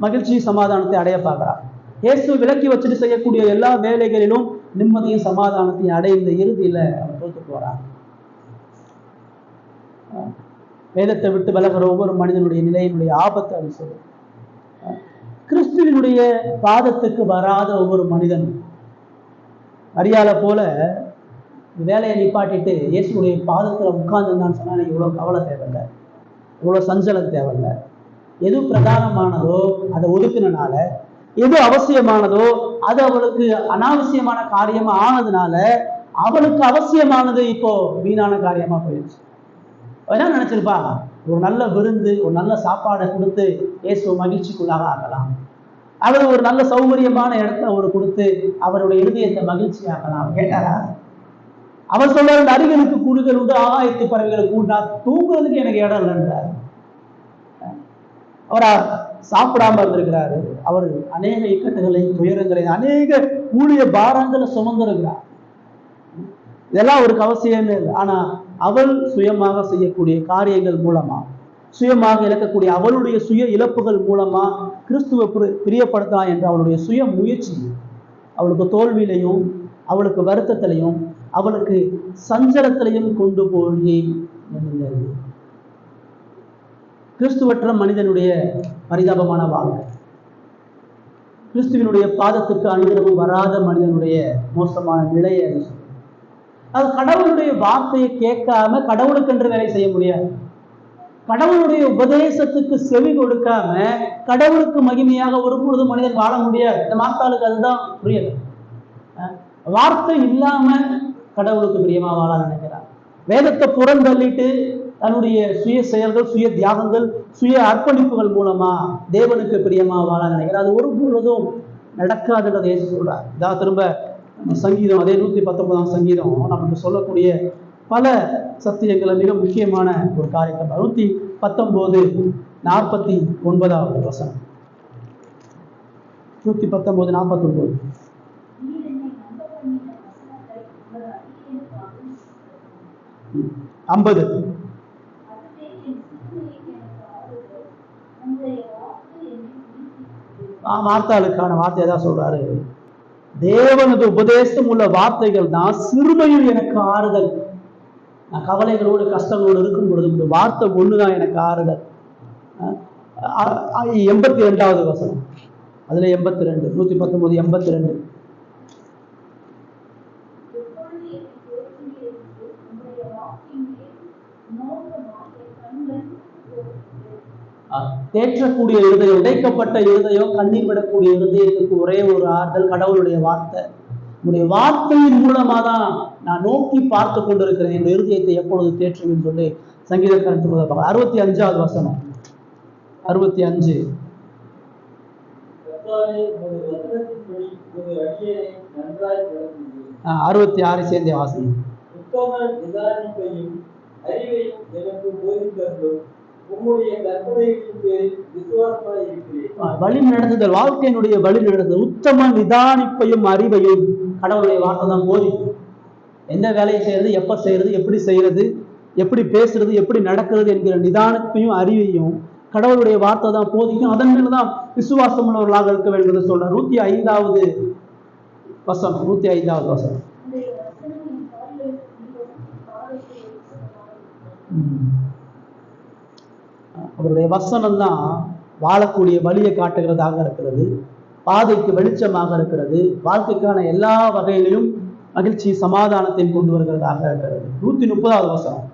மகிழ்ச்சி சமாதானத்தை அடைய பார்க்கறான். இயேசுவை விலக்கி வச்சுட்டு செய்யக்கூடிய எல்லா வேலைகளிலும் நிம்மதியும் சமாதானத்தையும் அடைந்த இறுதியில அவன் தோத்து போறான். வேதத்தை விட்டு விலகிற ஒவ்வொரு மனிதனுடைய நிலையினுடைய ஆபத்தை அது சொல்லும். கிறிஸ்துவினுடைய பாதத்துக்கு வராத ஒவ்வொரு மனிதன் மரியாதை போல வேலையை நிப்பாட்டிட்டு இயேசுடைய பாதத்தில் உட்கார்ந்துருந்தான்னு சொன்னா எனக்கு இவ்வளோ கவலை தேவையில்லை, இவ்வளோ சஞ்சலம் தேவையில்லை. எது பிரதானமானதோ அதை ஒதுக்கினால, எது அவசியமானதோ அது அவளுக்கு அனாவசியமான காரியமா ஆனதுனால அவளுக்கு அவசியமானது இப்போ வீணான காரியமா போயிடுச்சு. என்ன நினைச்சிருப்பா, ஒரு நல்ல விருந்து, ஒரு நல்ல சாப்பாடை கொடுத்து இயேசு மகிழ்ச்சிக்குள்ளாக ஆகலாம், அவர் ஒரு நல்ல சௌகரியமான இடத்த அவர் கொடுத்து அவருடைய இருதயத்தை மகிழ்ச்சி ஆகலாம். கேட்டாரா? அவர் சொல்ற அருகனுக்கு கூடுதல் உண்டு, ஆகாயத்து பறவைகளுக்கு உண்டா, தூங்குறதுக்கு எனக்கு இடம் இல்லைன்றார். அவரா சாப்பிடாம இருந்திருக்கிறாரு. அவர் அநேக இக்கட்டுகளை, துயரங்களை, அநேக ஊழிய பாரங்களை சுமந்திருக்கிறார். இதெல்லாம் அவருக்கு அவசியமே இல்லை. ஆனா அவள் சுயமாக செய்யக்கூடிய காரியங்கள் மூலமா, சுயமாக இழக்கக்கூடிய அவளுடைய சுய இழப்புகள் மூலமா கிறிஸ்துவை பிரியப்படுத்தலாம் என்ற அவளுடைய சுய முயற்சி அவளுக்கு தோல்வியிலையும், அவளுக்கு வருத்தத்திலையும், அவளுக்கு சஞ்சலத்திலையும் கொண்டு போய் நின்றது. கிறிஸ்துவற்ற மனிதனுடைய பரிதாபமான வாழ்க்கை, கிறிஸ்துவனுடைய பாதத்துக்கு அனுகிரகம் வராத மனிதனுடைய மோசமான நிலையை அது கடவுளுடைய வார்த்தையை கேட்காம கடவுளுக்கென்று வேலை செய்ய முடியாது. கடவுளுடைய உபதேசத்துக்கு செவி கொடுக்காம கடவுளுக்கு மகிமையாக ஒரு பொழுது மனிதன் வாழ முடியாது. இந்த மாத்தாளுக்கு அதுதான் புரியல. வார்த்தை இல்லாம கடவுளுக்கு பிரியமா வாழ நினைக்கிறார். வேதத்தை புறந்தள்ளிட்டு தன்னுடைய சுய செயல்கள், சுய தியாகங்கள், சுய அர்ப்பணிப்புகள் மூலமா தேவனுக்கு பிரியமா வாழ நினைக்கிறார். அது ஒரு பொழுதும் நடக்காதுன்றதை இயேசு சொல்றார். இதாக திரும்ப சங்கீதம், அதே 119ஆம் சங்கீதம் நமக்கு சொல்லக்கூடிய பல சத்தியங்களை மிக முக்கியமான ஒரு காரியத்தை 119:49 வசனம். 119:49 50. மார்த்தாளுக்கான வார்த்தை தான் சொல்றாரு, தேவனது உபதேசம் உள்ள வார்த்தைகள் தான் சிறுமையில் எனக்கு ஆறுதல். நான் கவலைகளோடு கஷ்டங்களோடு இருக்கும் பொழுது இந்த வார்த்தை ஒண்ணுதான் எனக்கு ஆறுதல். 82வது வசனம், அதுல 82, 119:82. தேற்றக்கூடிய இருதயம், உடைக்கப்பட்ட இருதயம், கண்ணீர் விடக்கூடிய இருதயத்துக்கு ஒரே ஒரு ஆறுதல் கடவுளுடைய வார்த்தை. உடைய வார்த்தையின் மூலமா தான் நான் நோக்கி பார்த்து கொண்டிருக்கிறேன், என்னுடைய இருதயத்தை எப்பொழுது தேற்றுவேன்னு சொல்லி சங்கீதக்காரன் சொல்றத 65வது வசனம். 65. 66 சேர்ந்தே வாசனம். வழி நடத்துதல், வாழ்க்கையினுடைய வழி நடத்துதல், உத்தம நிதானிப்பையும் அறிவையும் கடவுளுடைய வார்த்தை தான் போதிக்கும். எந்த வேலையை செய்யறது, எப்ப செய்யறது, எப்படி செய்யறது, எப்படி பேசுறது, எப்படி நடக்கிறது என்கிற நிதானத்தையும் அறிவையும் கடவுளுடைய வார்த்தை தான் போதிக்கும். அதன் மேலதான் விசுவாசம் உள்ளவர்களாக இருக்க வேண்டும் சொல்றார். 105வது வசனம். 105வது வசனம். அவருடைய வசனம் தான் வாழக்கூடிய வழியை காட்டுகிறதாக இருக்கிறது, பாதைக்கு வெளிச்சமாக இருக்கிறது, வாழ்க்கைக்கான எல்லா வகையிலும் மகிழ்ச்சி சமாதானத்தையும் கொண்டு வருகிறதாக இருக்கிறது. 130வது வசனம்.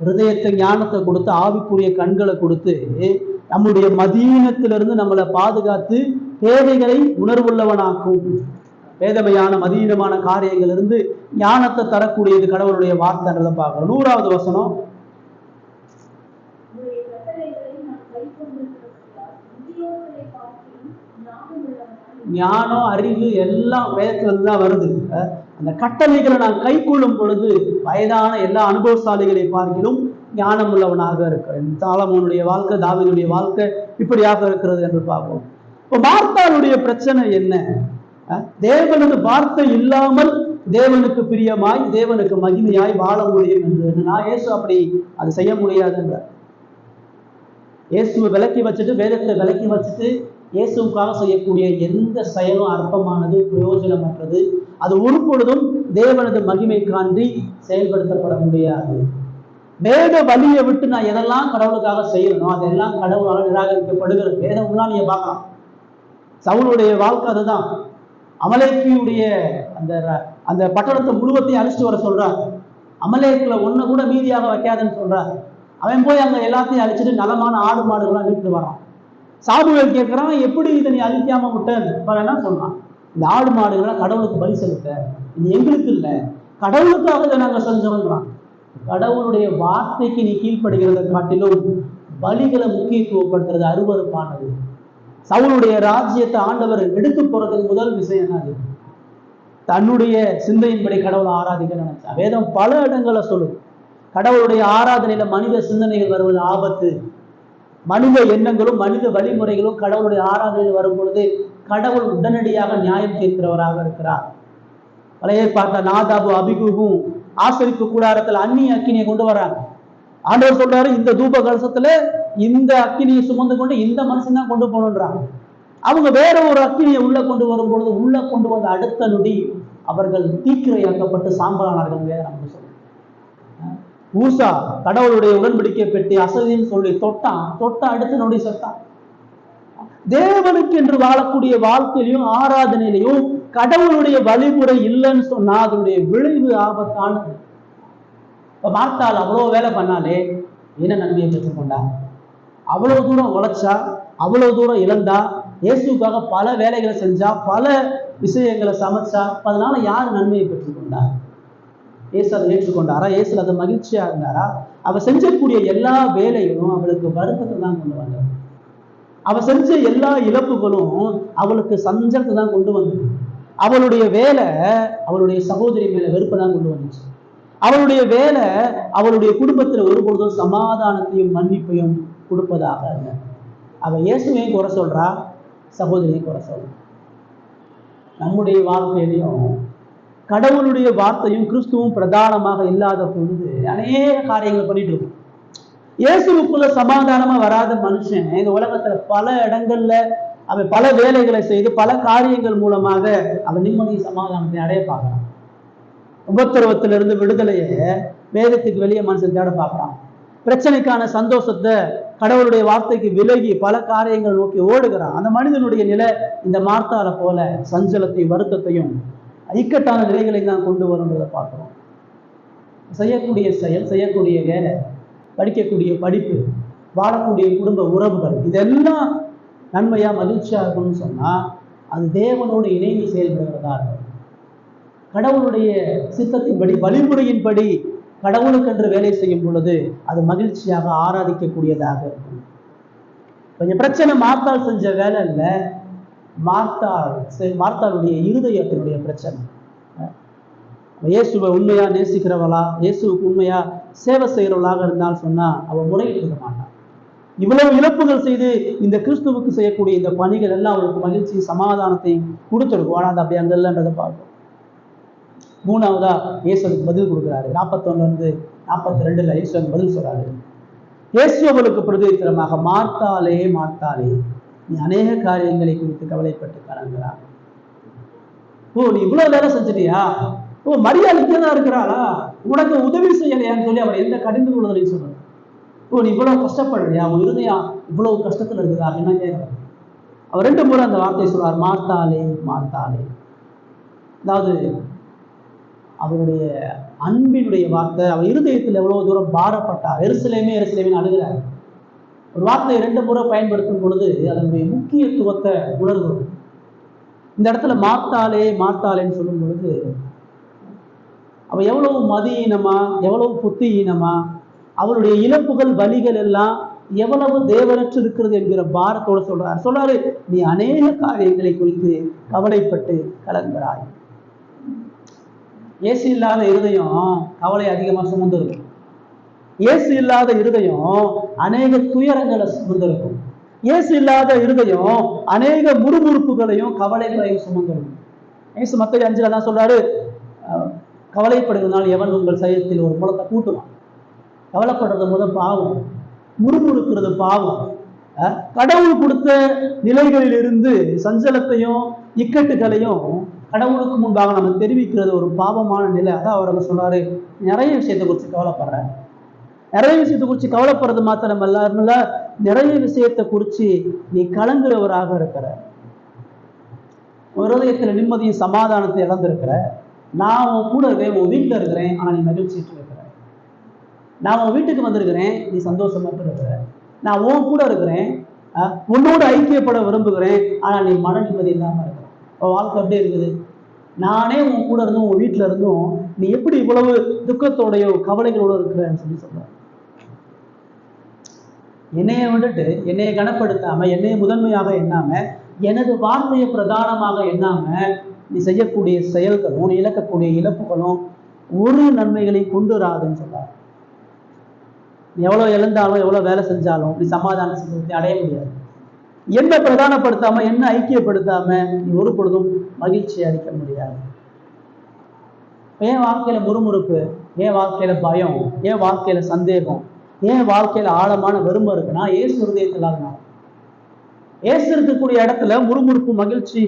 ஹிருதயத்தை ஞானத்தை கொடுத்து, ஆவிக்குரிய கண்களை கொடுத்து, நம்முடைய மதீனத்திலிருந்து நம்மளை பாதுகாத்து தேவைகளை உணர்வுள்ளவனாக்கும். வேதமையான மதீனமான காரியங்கள் இருந்து ஞானத்தை தரக்கூடியது கடவுளுடைய வார்த்தைன்றதை பார்க்கிறோம். 100வது வசனம். ஞானம், அறிவு எல்லாம் வேதத்துல தான் வருது. அந்த கட்டளைகளை நான் கை கொள்ளும் பொழுது வயதான எல்லா அனுபவசாலிகளை பார்க்கிலும் ஞானம் உள்ளவனாக இருக்கிறேன். சாலமோனுடைய வாழ்க்கை, தாவீதுடைய வாழ்க்கை இப்படியாக இருக்கிறது என்று பார்ப்போம். இப்போ மார்த்தாளுடைய பிரச்சனை என்ன? தேவனது வார்த்தை இல்லாமல் தேவனுக்கு பிரியமாய், தேவனுக்கு மகிமையாய் வாழ முடியும் என்று. நான் இயேசு அப்படி அது செய்ய முடியாது என்றார். இயேசுவை விலக்கி வச்சுட்டு, வேதத்தை விலக்கி வச்சுட்டு இயேசுக்காக செய்யக்கூடிய எந்த செயலும் அற்பமானது, பிரயோஜனமற்றது. அது ஒரு பொழுதும் தேவனது மகிமை காண்டி செயல்படுத்தப்பட முடியாது. வேத வழியை விட்டு நான் எதெல்லாம் கடவுளுக்காக செய்யணும் அதெல்லாம் கடவுளால் நிராகரிக்கப்படுகிறது. வேதம்லாம் நீங்க பார்க்கலாம். சவுளுடைய வாழ்க்கை அதுதான். அமலேக்கியுடைய அந்த அந்த பட்டணத்தை முழுவதையும் அழிச்சிட்டு வர சொல்றார். அமலேக்கில் ஒண்ணு கூட மீதியாக வைக்காதுன்னு சொல்றார். அவன் போய் அங்க எல்லாத்தையும் அழிச்சிட்டு நலமான ஆடு மாடுகள்லாம் வீட்டுக்கு வரான். சாமுவேல் கேட்கிறான், எப்படி இதை நீ அழிக்காம விட்ட? என்ன சொல்றான், இந்த ஆடு மாடுகள்லாம் கடவுளுக்கு பலி செலுத்த, இது எங்களுக்கு இல்லை, கடவுளுக்காக இதை நாங்கள் செஞ்சோம்ன்றான். கடவுளுடைய வார்த்தைக்கு நீ கீழ்ப்படுகிறத காட்டிலும் பலிகளை முக்கியத்துவப்படுத்துறது அருவருப்பானது. சவுளுடைய ராஜ்யத்தை ஆண்டவர் எடுத்து போறதுக்கு முதல் விஷயம் என்னது? தன்னுடைய சிந்தையின்படி கடவுளை ஆராதிக்க நினைச்சா. வேதம் பல இடங்களை சொல்லுது, கடவுளுடைய ஆராதனையில மனித சிந்தனைகள் வருவது ஆபத்து. மனித எண்ணங்களும் மனித வழிமுறைகளும் கடவுளுடைய ஆராதனையில் வரும் பொழுது கடவுள் உடனடியாக நியாயம் தீர்க்கிறவராக இருக்கிறார். பழைய பார்த்த நாதாபு அபிகுவும் ஆசரிப்பு கூடாரத்தில் அந்நிய அக்கினியை கொண்டு வராங்க. ஆண்டவர் சொல்றாரு, இந்த தூப கலசத்துல இந்த அக்கினியை சுமந்து கொண்டு இந்த மனுஷன் தான் கொண்டு போகணுன்றாங்க. அவங்க வேற ஒரு அக்கினியை உள்ள கொண்டு வரும் பொழுது உள்ள கொண்டு வந்த அடுத்த நொடி அவர்கள் தீக்கிரையாக்கப்பட்டு சாம்பலானார்கள். வேற நம்ம சொல்றோம். ஊசா கடவுளுடைய உடன்படிக்கை பெட்டி அசதின்னு சொல்லி தொட்ட அடுத்த நொடி செத்தான். தேவனுக்கு என்று வாழக்கூடிய வாழ்க்கையிலையும் ஆராதனையிலையும் கடவுளுடைய வழிமுறை இல்லைன்னு சொன்னா அதனுடைய விளைவு ஆபத்தானது. இப்ப மார்த்தாள் அவ்வளவு வேலை பண்ணாலே என்ன நன்மையை பெற்றுக்கொண்டா? அவ்வளவு தூரம் உழைச்சா, அவ்வளவு தூரம் இழந்தா, இயேசுக்காக பல வேலைகளை செஞ்சா, பல விஷயங்களை சமைச்சா, அதனால யார் நன்மையை பெற்றுக்கொண்டா? இயேசு அதை ஏற்றுக்கொண்டாரா? இயேசு அதை மகிழ்ச்சியா இருந்தாரா? அவ செஞ்சக்கூடிய எல்லா வேலைகளும் அவளுக்கு வருத்தத்தை தான் கொண்டு வந்தார். அவ செஞ்ச எல்லா இழப்புகளும் அவளுக்கு சஞ்சலத்தை தான் கொண்டு வந்தது. அவளுடைய வேலை அவளுடைய சகோதரி மேல வெறுப்பை தான் கொண்டு வந்துச்சு. அவளுடைய வேலை அவளுடைய குடும்பத்துல ஒருபொழுதும் சமாதானத்தையும் மன்னிப்பையும் கொடுப்பதாக இல்லை. அவ இயேசுவையும் குறை சொல்றா, சகோதரியும் குறை சொல்றா. நம்முடைய வாழ்க்கையிலையும் கடவுளுடைய வார்த்தையும் கிறிஸ்துவும் பிரதானமாக இல்லாத பொழுது அநேக காரியங்கள் பண்ணிட்டு இருக்கும். இயேசுக்குள்ள சமாதானமா வராத மனுஷன் இந்த உலகத்துல பல இடங்கள்ல அவன் பல வேலைகளை செய்து பல காரியங்கள் மூலமாக அவன் நிம்மதி சமாதானத்தை அடைய பார்க்கறான். உபத்திரவத்திலிருந்து விடுதலையை வேதத்துக்கு வெளியே மனுஷன் தேட பார்க்கறான். பிரச்சனைக்கான சந்தோஷத்தை கடவுளுடைய வார்த்தைக்கு விலகி பல காரியங்கள் நோக்கி ஓடுகிறான். அந்த மனிதனுடைய நிலை இந்த மார்த்தாளை போல சஞ்சலத்தையும் வருத்தத்தையும் இக்கட்டான நிலைகளை தான் கொண்டு வரும்ன்றதை பார்க்கிறோம். செய்யக்கூடிய செயல், செய்யக்கூடிய வேலை, படிக்கக்கூடிய படிப்பு, வாழக்கூடிய குடும்ப உறவுகள், இதெல்லாம் நன்மையா மகிழ்ச்சியா இருக்கும்னு சொன்னா அது தேவனோடு இணைந்து செயல்படுகிறதா இருக்கும். கடவுளுடைய சித்தத்தின்படி வழிமுறையின்படி கடவுளுக்கென்று வேலை செய்யும் பொழுது அது மகிழ்ச்சியாக ஆராதிக்கக்கூடியதாக இருக்கும். கொஞ்சம் பிரச்சனை மார்த்தாள் செஞ்ச வேலை இல்லை, மார்த்தாளுடைய இருதயத்தினுடைய பிரச்சனை. இயேசுவை உண்மையா நேசிக்கிறவளா, இயேசுவுக்கு உண்மையா சேவை செய்கிறவளாக இருந்தால் சொன்னா அவள் முறையிட்டு இருக்க மாட்டான். இவ்வளவு இழப்புகள் செய்து இந்த கிறிஸ்துவுக்கு செய்யக்கூடிய இந்த பணிகள் எல்லாம் அவளுக்கு மகிழ்ச்சி சமாதானத்தை கொடுத்துருக்கும். ஆனால் அது அப்படி அங்க இல்லைன்றதை பார்க்கும். மூணாவதா இயேசுக்கு பதில் கொடுக்குறாரு. 41-42 இயேசுக்கு பதில் சொல்றாரு. இயேசு அவளுக்கு பிரதித்திரமாக, மார்த்தாளே மார்த்தாளே, நீ அநேக காரியங்களை குறித்து கவலைப்பட்டு கலங்குறா. ஓ, நீ இவ்வளவு வேலை செஞ்சிட்டியா? ஓ, மரியாதை இங்கதான் இருக்கிறாளா? உனக்கு உதவி செய்யலையான்னு சொல்லி அவர் எந்த கடிந்து கொள்ளுதலையும் சொல்றாரு. ஓ, நீ இவ்வளவு கஷ்டப்படுறியா? உன் இருதயம் இவ்வளவு கஷ்டத்துல இருக்குதா அப்படின்னா கேட்கிறார். அவர் 2 முறை அந்த வார்த்தையை சொல்றார், மார்த்தாளே மார்த்தாளே. அதாவது அவருடைய அன்பினுடைய வார்த்தை. அவர் இருதயத்தில் எவ்வளவு தூரம் பாரப்பட்டார். எருசலேமே எருசலேமே அழுகிறார். ஒரு வார்த்தையை 2 முறை பயன்படுத்தும் பொழுது அதனுடைய முக்கியத்துவத்தை உணர்கிறோம். இந்த இடத்துல மார்த்தாளே மார்த்தாளேன்னு சொல்லும் பொழுது அவ எவ்வளவு மதியீனமா, எவ்வளவு புத்தியீனமா, அவளுடைய இழப்புகள் வலிகள் எல்லாம் எவ்வளவு தேவனற்று இருக்கிறது என்கிற பாரத்தோடு சொல்றாரு, நீ அநேக காரியங்களை குறித்து கவலைப்பட்டு கலங்குகிறாய். இயேசு இல்லாத இருதயம் கவலை அதிகமா சுமந்திருக்கும். இயேசு இல்லாத இருதயம் அநேக துயரங்களை சுமந்திருக்கும். இயேசு இல்லாத இருதயம் அநேக முறுமுறுப்புகளையும் கவலைகளையும் சுமந்திருக்கும். இயேசு மத்தேயு 5 தான் சொல்றாரு, கவலைப்படுவதனால் எவன் உங்கள் சயத்தில் ஒரு முளத்தை கூட்டுவான். கவலைப்படுறது முதல் பாவம், முறுமுறுக்கிறது பாவம். கடவுள் கொடுத்த நிலைகளில் இருந்து சஞ்சலத்தையும் இக்கட்டுகளையும் கடவுளுக்கு முன்பாக நம்ம தெரிவிக்கிறது ஒரு பாவமான நிலை. அதான் அவர் சொன்னாரு, நிறைய விஷயத்தை குறித்து கவலைப்படுறேன். நிறைய விஷயத்தை குறித்து கவலைப்படுறது மாத்திரம் இல்லாம நிறைய விஷயத்தை குறித்து நீ கலங்குறவராக இருக்கிற, ஒரு இதயத்துல நிம்மதியும் சமாதானத்தை இழந்திருக்கிற. நான் உன் கூட இருக்கிறேன், உன் வீட்டில் இருக்கிறேன், ஆனா நீ மகிழ்ச்சிட்டு இருக்கிற. நான் உன் வீட்டுக்கு வந்திருக்கிறேன், நீ சந்தோஷமா இருக்கிற. நான் உன் கூட இருக்கிறேன், உன்னோடு ஐக்கியப்பட விரும்புகிறேன், ஆனா நீ மன நிம்மதி இல்லாம இருக்கிற. வாழ்க்கை எப்படி இருக்குது? நானே உன் கூட இருந்தும் உன் வீட்டுல இருந்தும் நீ எப்படி இவ்வளவு துக்கத்தோடையோ கவலைகளோட இருக்கிறன்னு சொல்ற. என்னைய விட்டுட்டு என்னைய கனப்படுத்தாம, என்னைய முதன்மையாக எண்ணாம, எனது வார்த்தையை பிரதானமாக எண்ணாம நீ செய்யக்கூடிய செயல்களும் நீ இழக்கக்கூடிய இழப்புகளும் ஒரு நன்மைகளையும் கொண்டு வராதுன்னு சொல்றாரு. நீ எவ்வளவு இழந்தாலும் எவ்வளவு வேலை செஞ்சாலும் நீ சமாதான சந்தோஷத்தை அடைய முடியாது. என்ன பிரதானப்படுத்தாம, என்ன ஐக்கியப்படுத்தாம நீ ஒரு பொழுதும் மகிழ்ச்சியை அளிக்க முடியாது. என் வாழ்க்கையில முறுமுறுப்பு, என் வாழ்க்கையில பயம், என் வாழ்க்கையில சந்தேகம், என் வாழ்க்கையில ஆழமான வெறுமை இருக்குன்னா ஏசு இருதயத்தில் இல்லாதனால. ஏசு இருக்கக்கூடிய இடத்துல முறுமுறுப்பு, மகிழ்ச்சி,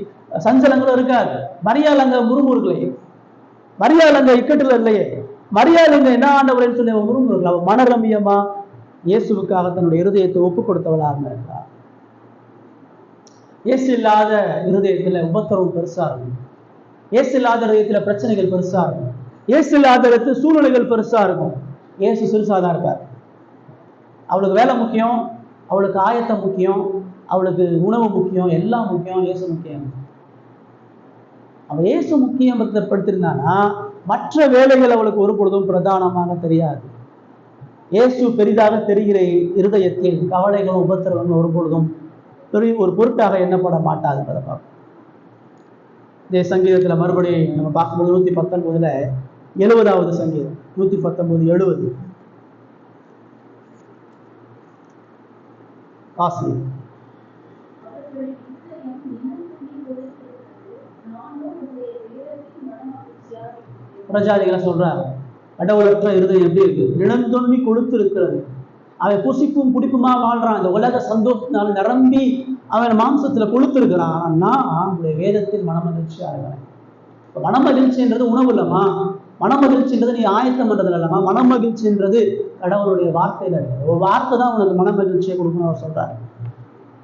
சஞ்சலங்களும் இருக்காது. மரியாள் அங்க முறுமுறுக்கலையே, மரியாள் அங்க இக்கட்டுல இல்லையே. மரியாள் இங்க என்ன ஆண்டவரேன்னு சொல்லி முறுமுறுக்கல. அவன் மனரமியமா இயேசுவுக்காக தன்னுடைய இருதயத்தை ஒப்பு கொடுத்தவளாக இருக்கா. இயேசு இல்லாத இருதயத்துல உபத்திரவம் பெருசா இருக்கும். இயேசு இல்லாத இருதயத்துல பிரச்சனைகள் பெருசா இருக்கும். இயேசு இல்லாத இடத்துல சூழ்நிலைகள் பெருசா இருக்கும். இயேசு சிறுசாதான் இருக்கார். அவளுக்கு வேலை முக்கியம், அவளுக்கு ஆயத்தம் முக்கியம், அவளுக்கு உணவு முக்கியம், எல்லாம் முக்கியம். இயேசு முக்கியம். அவள் இயேசு முக்கியம் படுத்திருந்தானா மற்ற வேலைகள் அவளுக்கு ஒரு பொழுதும் பிரதானமாக தெரியாது. இயேசு பெரிதாக தெரிகிற இருதயத்தில் கவலைகளும் உபத்திரவங்களும் ஒரு பொழுதும் ஒரு பொருட்டாக எண்ணப்பட மாட்டாதுன்றதை பார்ப்போம். இதே சங்கீதத்துல மறுபடியும் நம்ம பார்க்கும்போது 119 70வது சங்கீதம் 119 70 காசி பிரஜாதிகளை சொல்றாங்க, கடவுளற்ற இருதயம் எப்படி இருக்கு? நிலந்தொன்னி கொடுத்து இருக்கிறது. அவன் புசிப்பும் குடிப்புமா வாழ்றான். அந்த உலக சந்தோஷத்தினால நிரம்பி அவன் மாம்சத்துல கொளுத்திருக்கிறான். ஆனா அவனுடைய வேதத்தில் மனமகிழ்ச்சியா இருக்கிறான். மனமகிழ்ச்சின்றது உணவு இல்லமா, மனமகிழ்ச்சின்றது நீ ஆயத்தம் பண்றதுல இல்லமா, மனமகிழ்ச்சின்றது கடவுளுடைய வார்த்தையில இருக்கு. ஒரு வார்த்தை தான் உனக்கு மனமகிழ்ச்சியை கொடுக்கணும் அவர் சொல்றாரு.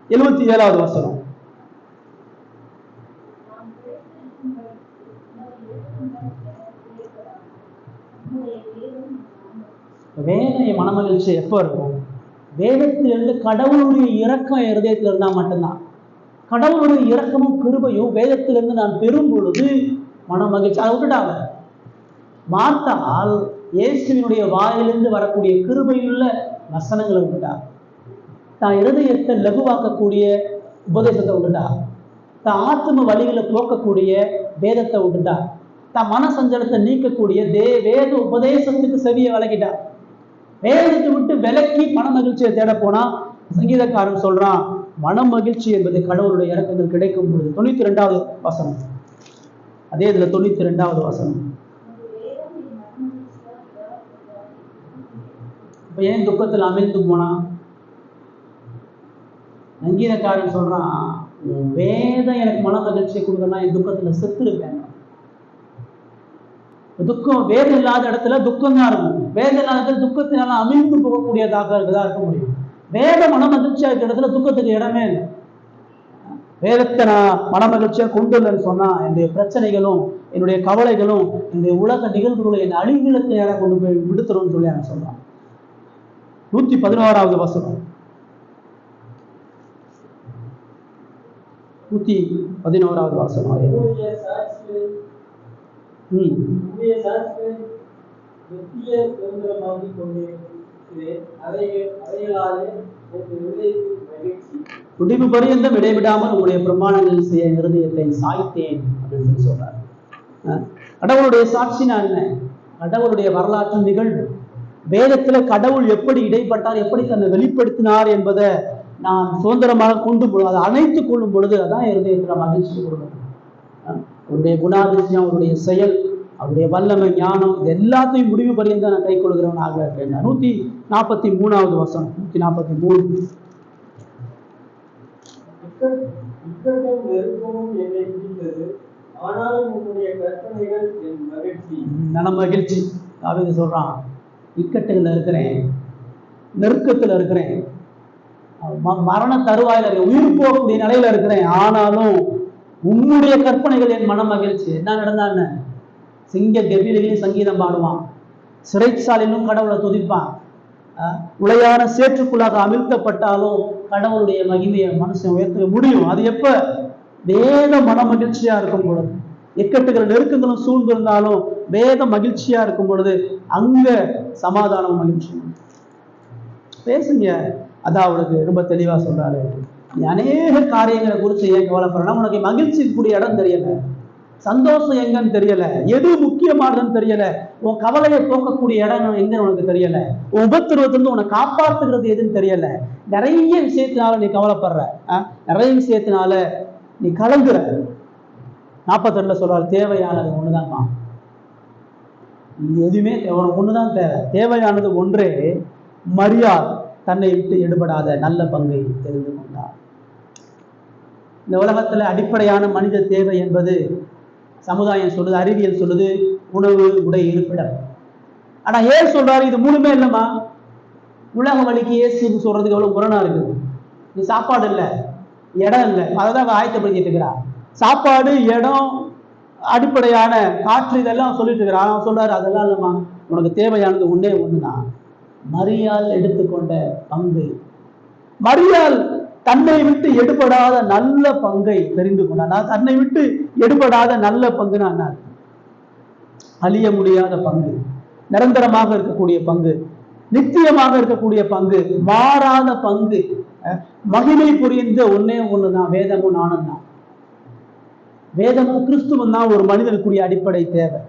77வது வசனம். வேதனை மனமகிழ்ச்சி எப்போ இருக்கும்? வேதத்திலிருந்து கடவுளுடைய இரக்கம் இருதயத்தில் இருந்தா மட்டும்தான். கடவுளுடைய இரக்கமும் கிருபையும் வேதத்திலிருந்து நான் பெறும் பொழுது மனமகிழ்ச்சி. அதை விட்டுட்டாங்க. மார்த்தால் இயேசுவினுடைய வாயிலிருந்து வரக்கூடிய கிருபையுள்ள வசனங்களை விட்டுட்டார். தான் இருதயத்தை லகுவாக்கக்கூடிய உபதேசத்தை விட்டுட்டார். தான் ஆத்ம வழிகளை போக்கக்கூடிய வேதத்தை விட்டுட்டார். தான் மன சஞ்சலத்தை நீக்கக்கூடிய வேத உபதேசத்துக்கு செவியை விலகிட்டார். வேதத்தை விட்டு விலக்கி மன மகிழ்ச்சியை தேட போனா சங்கீதக்காரன் சொல்றான், மன மகிழ்ச்சி என்பது கடவுளுடைய இறக்கங்கள் கிடைக்கும் பொழுது. 92வது வசனம். அதே இதுல 92வது வசனம். இப்ப ஏன் துக்கத்தில் அமிழ்ந்து போனா? சங்கீதக்காரன் சொல்றான், வேதம் எனக்கு மன மகிழ்ச்சியை கொடுக்கணும்னா என் துக்கத்துல செத்து இருப்பேன். துக்கம் வேதம் இல்லாத இடத்துல துக்கம் தான் இருக்கும். வேதம் இல்லாத இடத்துல துக்கத்தினால அமிழ்ந்து போகக்கூடியதாக இருக்க முடியும். வேத மன மகிழ்ச்சியா இருக்கிற இடத்துல துக்கத்துக்கு இடமே இல்லை. வேதத்தை நான் மன மகிழ்ச்சியா கொண்டு இல்லைன்னு சொன்னா என்னுடைய பிரச்சனைகளும் என்னுடைய கவலைகளும் என்னுடைய உலக நிகழ்வுகளும் என் அழிவுகளுக்கு யாரை கொண்டு போய் விடுத்துரும்னு சொல்லி அவன் சொல்றான். 111வது வசனம். 111வது வசனம். முடிவு பரியந்தம் இடைவிடாமல் உங்களுடைய பிரமாணங்கள் செய்ய இருதயத்தை சாய்த்தேன் அப்படின்னு சொல்லி சொல்றாரு. கடவுளுடைய சாட்சினா என்ன? கடவுளுடைய வரலாற்று நிகழ்வு. வேதத்துல கடவுள் எப்படி இடைப்பட்டார், எப்படி தன்னை வெளிப்படுத்தினார் என்பதை நான் சுதந்திரமாக கொண்டு அதை அணைத்துக் கொள்ளும் பொழுது அதான் இருதயத்துல மகிழ்ச்சி கொடுக்கணும். அவருடைய குணாதிசயம், அவருடைய செயல், அவருடைய வல்லமை, ஞானம், இது எல்லாத்தையும் முடிவு பரியந்தான் நான் கை கொள்கிறவனாக இருக்கேன். 143வது வசனம். 143. இக்கட்டும் நெருக்கமும் என்னை பிடித்தது, ஆனாலும் உம்முடைய கற்பனைகள் என் மகிழ்ச்சி. மகிழ்ச்சி. தாவீது சொல்றான், இக்கட்டுகள் இருக்கிறேன், நெருக்கத்துல இருக்கிறேன், மரண தருவாயில உயிர் போகக்கூடிய நிலையில இருக்கிறேன், ஆனாலும் உன்னுடைய கற்பனைகள் என் மன மகிழ்ச்சி. என்ன நடந்தான்னு சிங்க கெபிலையும் சங்கீதம் பாடுவான், சிறைச்சாலையிலும் கடவுளை துதிப்பான், உளையான சேற்றுக்குள்ளாக அமிழ்த்தப்பட்டாலும் கடவுளுடைய மகிமையை மனுஷன் உயர்த்த முடியும். அது எப்ப? வேத மன மகிழ்ச்சியா இருக்கும் பொழுது. இக்கட்டுகள் நெருக்கங்களும் சூழ்ந்திருந்தாலும் வேத மகிழ்ச்சியா இருக்கும் பொழுது அங்க சமாதானம் மகிழ்ச்சி. பேசுங்க. அதான் அவளுக்கு ரொம்ப தெளிவா சொல்றாரு, நீ அநேக காரியங்களை குறித்து ஏன் கவலைப்படுறா? உனக்கு மகிழ்ச்சி கூடிய இடம் தெரியல, சந்தோஷம் எங்கன்னு தெரியல, எது முக்கியமானதுன்னு தெரியல, உன் கவலையை போக்கக்கூடிய இடம் எங்கன்னு உனக்கு தெரியல, உன் உபத்திரவத்திலிருந்து உன்னை காப்பாத்துகிறது எதுன்னு தெரியல. நிறைய விஷயத்தினால நீ கவலைப்படுற, நிறைய விஷயத்தினால நீ கலங்குற. 42 சொல்றாரு, தேவையானது ஒண்ணுதான்மா. எதுவுமே உனக்கு ஒண்ணுதான் தேவை. தேவையானது ஒன்றே, மரியாள் தன்னை விட்டு எடுபடாத நல்ல பங்கை தெரிந்து கொண்டார். இந்த உலகத்துல அடிப்படையான மனித தேவை என்பது சமுதாயம் சொல்லுது, அறிவியல் சொல்லுது, உணவு, உடை, இருப்பிடம். ஆனா ஏன் சொல்றாரு இது மூணுமே இல்லைம்மா? உலக வழிக்கு ஏசு சொல்றதுக்கு எவ்வளவு முரணா இருக்குது. நீ சாப்பாடு இல்லை, இடம் இல்லை, அதான் ஆயத்தப்படுத்திட்டு இருக்கிறா. சாப்பாடு, இடம், அடிப்படையான காற்று, இதெல்லாம் சொல்லிட்டு இருக்கிறான். அவன் சொல்றாரு அதெல்லாம் இல்லைம்மா, உனக்கு தேவையானது ஒன்னே ஒண்ணுதான், மரியாள் எடுத்துக்கொண்ட பங்கு. மரியாள் தன்னை விட்டு எடுபடாத நல்ல பங்கை தெரிந்து கொண்டார். தன்னை விட்டு எடுபடாத நல்ல பங்குன்னா அழிய முடியாத பங்கு, நிரந்தரமாக இருக்கக்கூடிய பங்கு, நித்தியமாக இருக்கக்கூடிய பங்கு, மாறாத பங்கு, மகிமை புரிந்த ஒன்னே ஒண்ணுதான், வேதமும் நானும் தான். வேதமும் கிறிஸ்துவம் தான் ஒரு மனிதனுக்குரிய அடிப்படை தேவை.